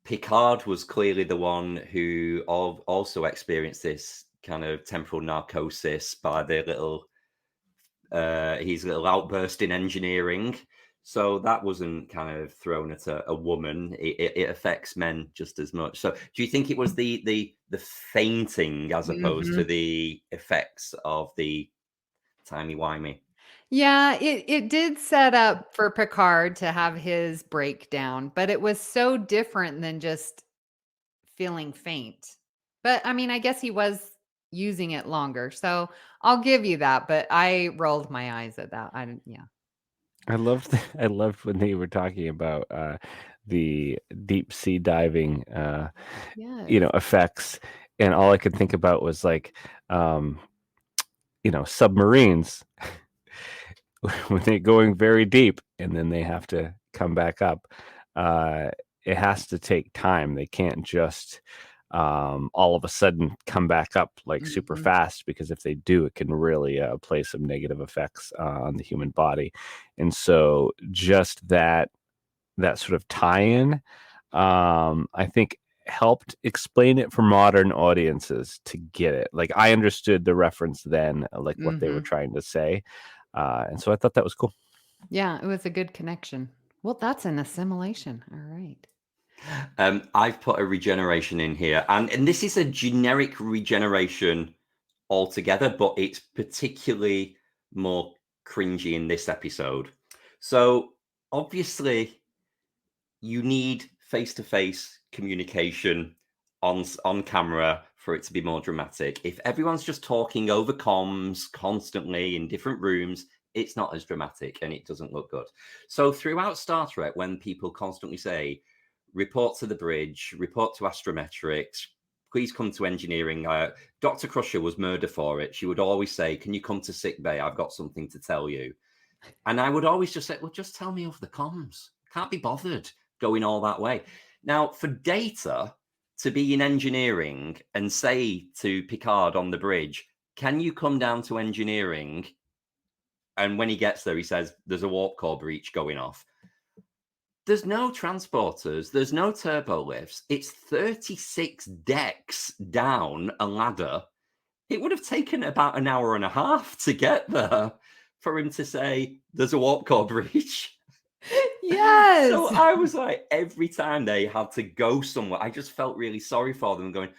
Picard was clearly the one who also experienced this kind of temporal narcosis by the his little outburst in engineering. So that wasn't kind of thrown at a woman. It affects men just as much. So do you think it was the fainting as opposed to the effects of the timey-wimey? Yeah, it did set up for Picard to have his breakdown, but it was so different than just feeling faint. But I mean, I guess he was using it longer. So I'll give you that, but I rolled my eyes at that. I didn't, yeah. I loved when they were talking about the deep sea diving Yes. effects, and all I could think about was like um submarines when they're going very deep and then they have to come back up. uh it has to take time. They can't just all of a sudden come back up like super Mhm. fast, because if they do, it can really play some negative effects on the human body. And so just that sort of tie-in, I think helped explain it for modern audiences to get it. Like, I understood the reference then, like what they were Mhm. trying to say. And so I thought that was cool. Yeah, it was a good connection. Well, that's an assimilation. All right. I've put a regeneration in here, and this is a generic regeneration altogether, but it's particularly more cringy in this episode. So obviously, you need face-to-face communication on camera for it to be more dramatic. If everyone's just talking over comms constantly in different rooms, it's not as dramatic and it doesn't look good. So throughout Star Trek, when people constantly say, report to the bridge, report to astrometrics, please come to engineering. Dr. Crusher was murder for it. She would always say, can you come to sick bay? I've got something to tell you. And I would always just say, well, just tell me over the comms. Can't be bothered going all that way. Now, for Data to be in engineering and say to Picard on the bridge, can you come down to engineering? And when he gets there, he says, there's a warp core breach going off. There's no transporters, there's no turbo lifts. It's 36 decks down a ladder. It would have taken about an hour and a half to get there for him to say, there's a warp core breach. Yes. So I was like, every time they had to go somewhere, I just felt really sorry for them, going,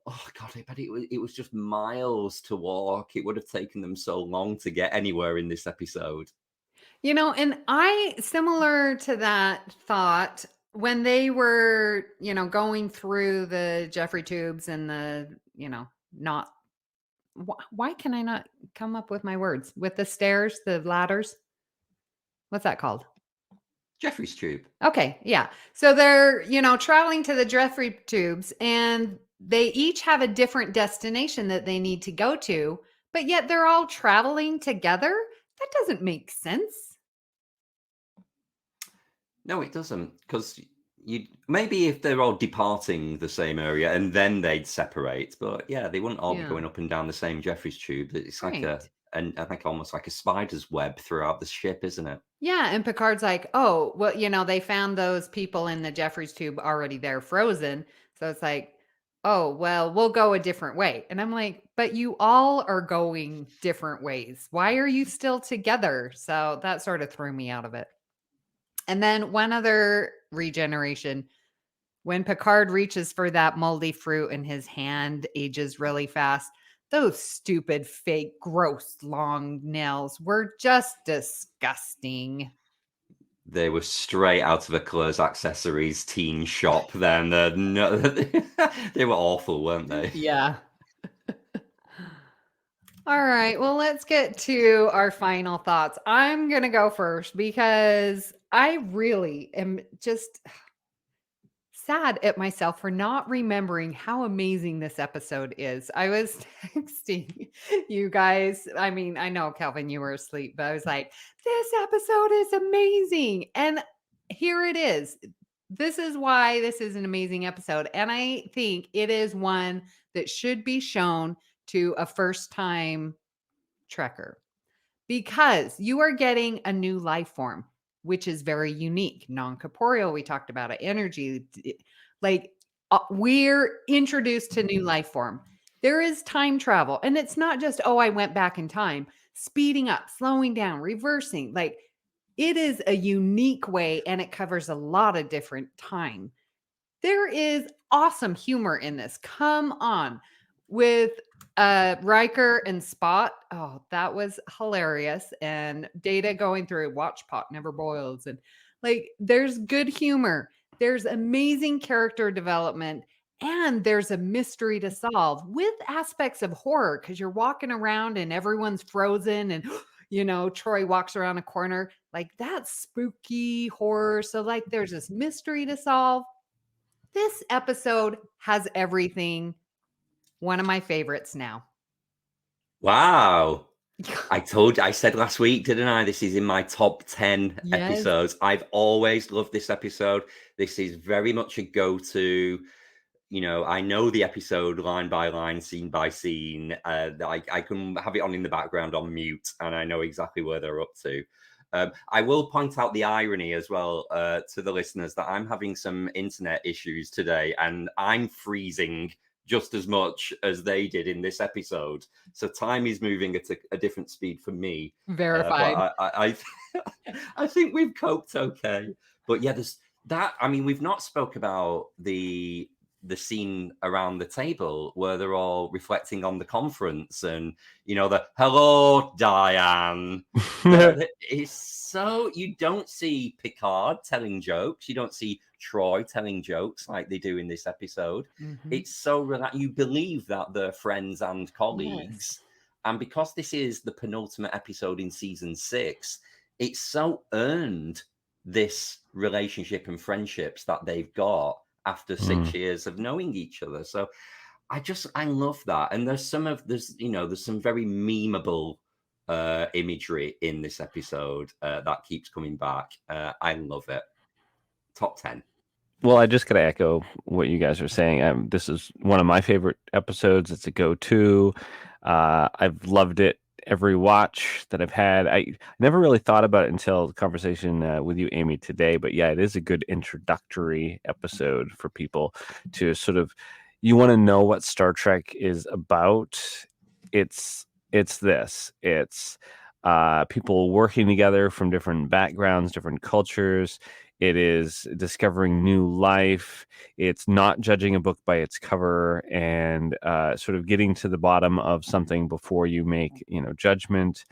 oh God, but it was just miles to walk. It would have taken them so long to get anywhere in this episode. And I, similar to that thought, when they were, going through the Jeffrey tubes and the, not, why can I not come up with my words? With the stairs, the ladders? What's that called? Jeffrey's tube. Okay, yeah. So they're, traveling to the Jeffrey tubes and they each have a different destination that they need to go to, but yet they're all traveling together? That doesn't make sense. No, it doesn't, because you maybe if they're all departing the same area and then they'd separate, but yeah, they wouldn't all be Yeah. going up and down the same Jeffrey's tube. It's like Right. and I think almost like a spider's web throughout the ship, isn't it? Yeah, and Picard's like, oh, well, they found those people in the Jeffrey's tube already there frozen. So it's like, oh, well, we'll go a different way. And I'm like, but you all are going different ways. Why are you still together? So that sort of threw me out of it. And then one other regeneration, when Picard reaches for that moldy fruit and his hand ages really fast, those stupid, fake, gross, long nails were just disgusting. They were straight out of a Claire's Accessories teen shop then. No, they were awful, weren't they? Yeah. All right. Well, let's get to our final thoughts. I'm going to go first because I really am just sad at myself for not remembering how amazing this episode is. I was texting you guys. I mean, I know, Kelvin, you were asleep, but I was like, this episode is amazing. And here it is. This is why this is an amazing episode. And I think it is one that should be shown to a first time Trekker because you are getting a new life form, which is very unique, non-corporeal. We talked about it, energy. Like we're introduced to new life form. There is time travel, and it's not just, oh, I went back in time, speeding up, slowing down, reversing. Like it is a unique way, and it covers a lot of different time. There is awesome humor in this. Come on, with Riker and Spot. Oh, that was hilarious. And Data going through watch pot never boils. And like, there's good humor. There's amazing character development. And there's a mystery to solve with aspects of horror because you're walking around and everyone's frozen and, Troy walks around a corner. Like, that's spooky horror. So, like, there's this mystery to solve. This episode has everything. One of my favorites now. Wow. I said last week, didn't I? This is in my top 10 episodes. I've always loved this episode. This is very much a go-to. I know the episode line by line, scene by scene. I can have it on in the background on mute, and I know exactly where they're up to. I will point out the irony as well to the listeners that I'm having some internet issues today, and I'm freezing just as much as they did in this episode. So time is moving at a different speed for me. Verified. I think we've coped okay. But yeah, there's that. I mean, we've not spoke about the scene around the table where they're all reflecting on the conference and, the hello, Diane. It's so, you don't see Picard telling jokes. You don't see Troy telling jokes like they do in this episode. Mm-hmm. It's so you believe that they're friends and colleagues. Yes. And because this is the penultimate episode in season 6, it's so earned this relationship and friendships that they've got after 6 years of knowing each other. So I love that. And there's some very memeable imagery in this episode that keeps coming back. I love it. Top 10. Well, I just got to echo what you guys are saying. This is one of my favorite episodes. It's a go-to. I've loved it every watch that I've had. I never really thought about it until the conversation with you, Amy, today. But yeah, it is a good introductory episode for people to sort of, you want to know what Star Trek is about. It's this. It's people working together from different backgrounds, different cultures. It is discovering new life. It's not judging a book by its cover and sort of getting to the bottom of something before you make, judgment.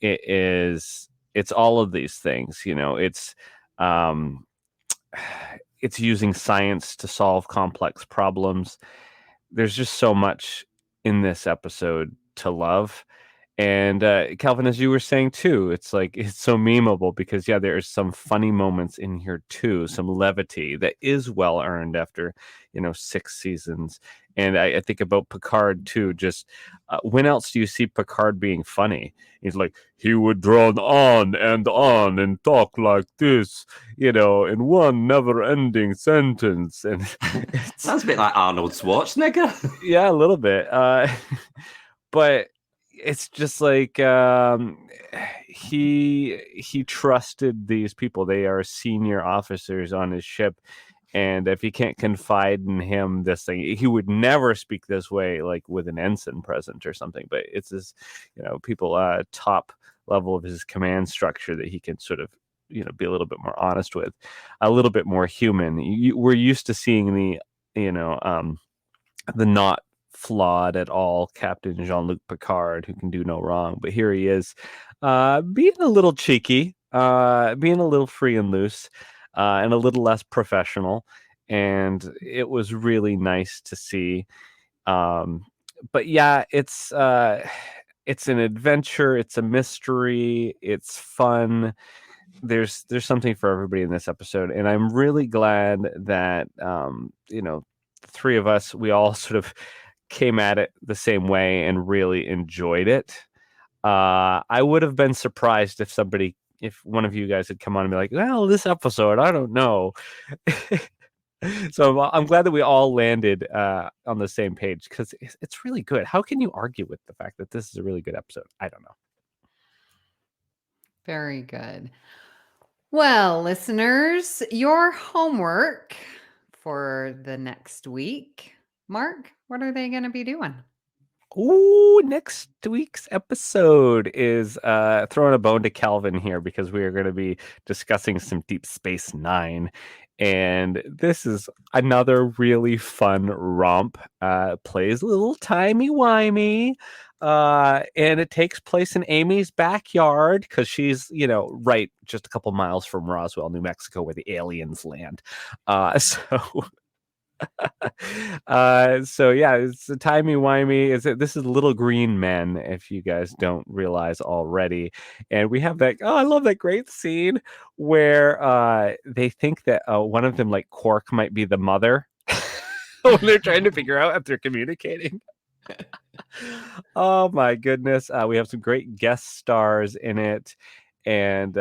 It's all of these things. It's using science to solve complex problems. There's just so much in this episode to love. And Kelvin, as you were saying too, it's like it's so memeable because there's some funny moments in here too, some levity that is well earned after 6 seasons. And I think about Picard too. Just when else do you see Picard being funny? He's like, he would drone on and talk like this, in one never-ending sentence. And sounds a bit like Arnold Schwarzenegger. Yeah, a little bit. But it's just like he trusted these people. They are senior officers on his ship, and if he can't confide in him this thing, he would never speak this way, like with an ensign present or something. But it's this, people top level of his command structure that he can sort of, be a little bit more honest with, a little bit more human. We're used to seeing the not flawed at all Captain Jean-Luc Picard, who can do no wrong, but here he is being a little cheeky, being a little free and loose, and a little less professional, and it was really nice to see. But yeah, it's an adventure, it's a mystery, it's fun. There's something for everybody in this episode, and I'm really glad that the three of us, we all sort of came at it the same way and really enjoyed it. I would have been surprised if one of you guys had come on and be like, well, this episode, I don't know. So I'm glad that we all landed on the same page because it's really good. How can you argue with the fact that this is a really good episode? I don't know. Very good. Well, listeners, your homework for the next week. Mark, what are they going to be doing? Ooh, next week's episode is throwing a bone to Kelvin here because we are going to be discussing some Deep Space Nine. And this is another really fun romp. Plays a little timey-wimey. And it takes place in Amy's backyard because she's, right just a couple miles from Roswell, New Mexico, where the aliens land. So yeah, it's a timey-wimey. This is Little Green Men, if you guys don't realize already. And we have that, I love that great scene where they think that one of them, like Quark, might be the mother when they're trying to figure out if they're communicating. Oh my goodness. We have some great guest stars in it. And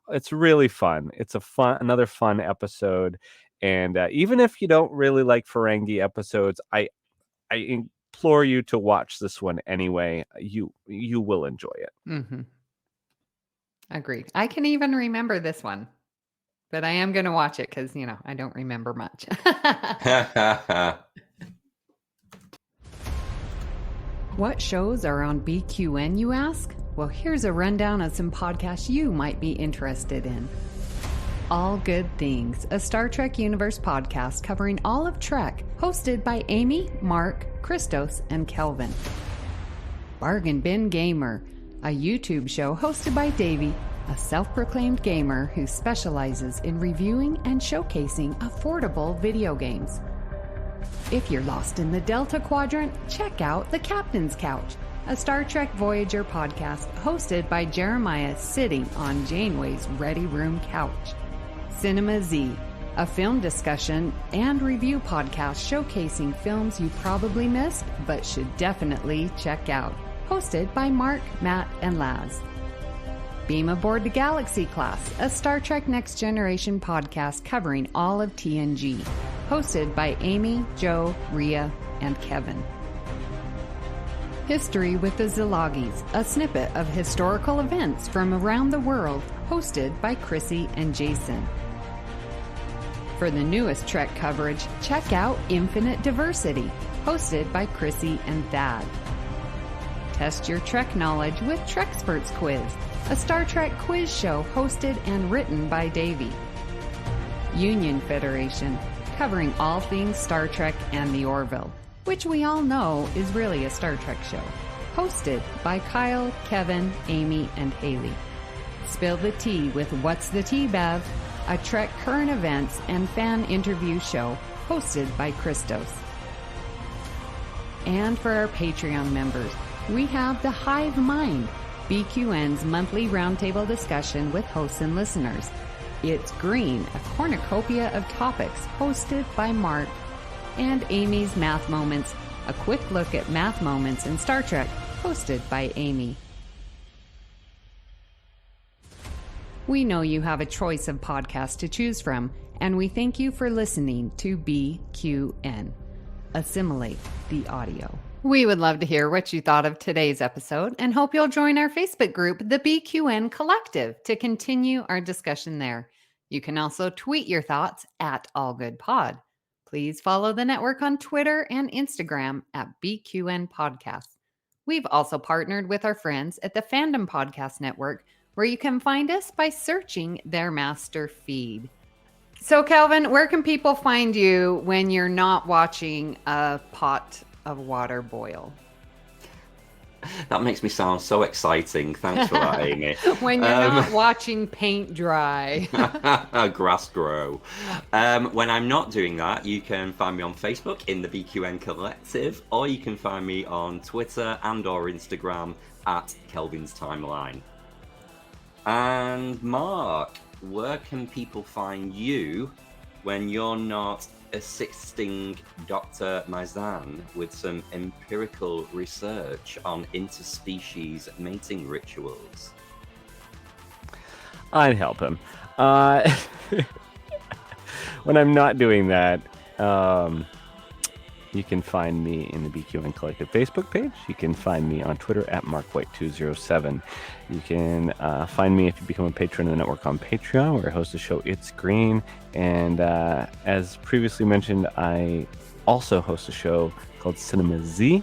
it's really fun. It's another fun episode. And even if you don't really like Ferengi episodes, I implore you to watch this one anyway. You will enjoy it. Mm-hmm. Agreed. I can even remember this one, but I am going to watch it because, I don't remember much. What shows are on BQN, you ask? Well, here's a rundown of some podcasts you might be interested in. All Good Things, a Star Trek Universe podcast covering all of Trek, hosted by Amy, Mark, Christos, and Kelvin. Bargain Bin Gamer, a YouTube show hosted by Davey, a self-proclaimed gamer who specializes in reviewing and showcasing affordable video games. If you're lost in the Delta Quadrant, check out The Captain's Couch, a Star Trek Voyager podcast hosted by Jeremiah sitting on Janeway's Ready Room couch. Cinema Z, a film discussion and review podcast showcasing films you probably missed but should definitely check out. Hosted by Mark, Matt, and Laz. Beam Aboard the Galaxy Class, a Star Trek Next Generation podcast covering all of TNG. Hosted by Amy, Joe, Rhea, and Kevin. History with the Szilagys, a snippet of historical events from around the world, hosted by Chrissie and Jason. For the newest Trek coverage, check out Infinite Diversity, hosted by Chrissie and Thad. Test your Trek knowledge with Trexperts Quiz, a Star Trek quiz show hosted and written by Davey. Union Federation, covering all things Star Trek and the Orville, which we all know is really a Star Trek show, hosted by Kyle, Kevin, Amy, and Haley. Spill the Tea with What's the Tea, Bev? A Trek current events and fan interview show hosted by Christos. And for our Patreon members, we have The Hive Mind, BQN's monthly roundtable discussion with hosts and listeners. It's Green, a cornucopia of topics hosted by Mark. And Amy's Math Moments, a quick look at math moments in Star Trek, hosted by Amy. We know you have a choice of podcasts to choose from, and we thank you for listening to BQN. Assimilate the audio. We would love to hear what you thought of today's episode and hope you'll join our Facebook group, the BQN Collective, to continue our discussion there. You can also tweet your thoughts at AllGoodPod. Please follow the network on Twitter and Instagram at BQN Podcasts. We've also partnered with our friends at the Fandom Podcast Network, where you can find us by searching their master feed. So, Kelvin, where can people find you when you're not watching a pot of water boil? That makes me sound so exciting. Thanks for that, Amy. When you're not watching paint dry. Grass grow. When I'm not doing that, you can find me on Facebook in the BQN Collective, or you can find me on Twitter and or Instagram at Kelvin's Timeline. And Mark, where can people find you when you're not assisting Dr. Mahendran with some empirical research on interspecies mating rituals? I'd help him. When I'm not doing that, you can find me in the BQN Collective Facebook page. You can find me on Twitter at MarkWhite207. You can find me if you become a patron of the network on Patreon, where I host the show It's Green. And as previously mentioned, I also host a show called Cinema Z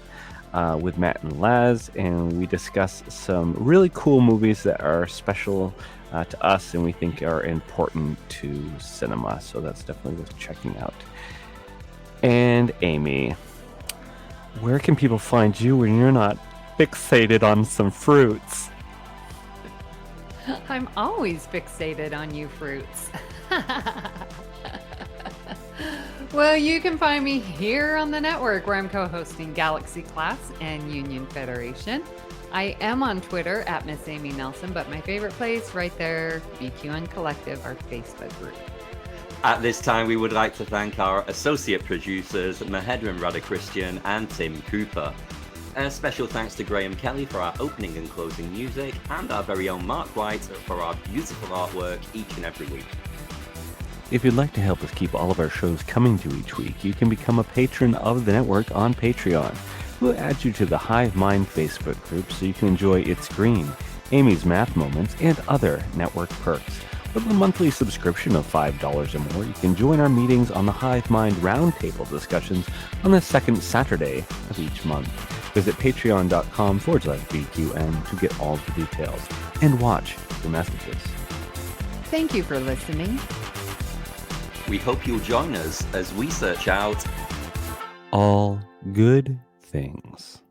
with Matt and Laz, and we discuss some really cool movies that are special to us and we think are important to cinema. So that's definitely worth checking out. And Amy, where can people find you when you're not fixated on some fruits? I'm always fixated on you fruits. Well, you can find me here on the network where I'm co-hosting Galaxy Class and Union Federation. I am on Twitter at Miss Amy Nelson, but my favorite place right there, BQN Collective, our Facebook group. At this time, we would like to thank our associate producers, Mahendran Radhakrishnan and Tim Cooper. A special thanks to Graham Kelly for our opening and closing music, and our very own Mark White for our beautiful artwork each and every week. If you'd like to help us keep all of our shows coming to each week, you can become a patron of the network on Patreon. We'll add you to the Hive Mind Facebook group so you can enjoy It's Green, Amy's Math Moments, and other network perks. With a monthly subscription of $5 or more, you can join our meetings on the Hive Mind Roundtable discussions on the second Saturday of each month. Visit patreon.com/BQN to get all the details. And watch your messages. Thank you for listening. We hope you'll join us as we search out All good things.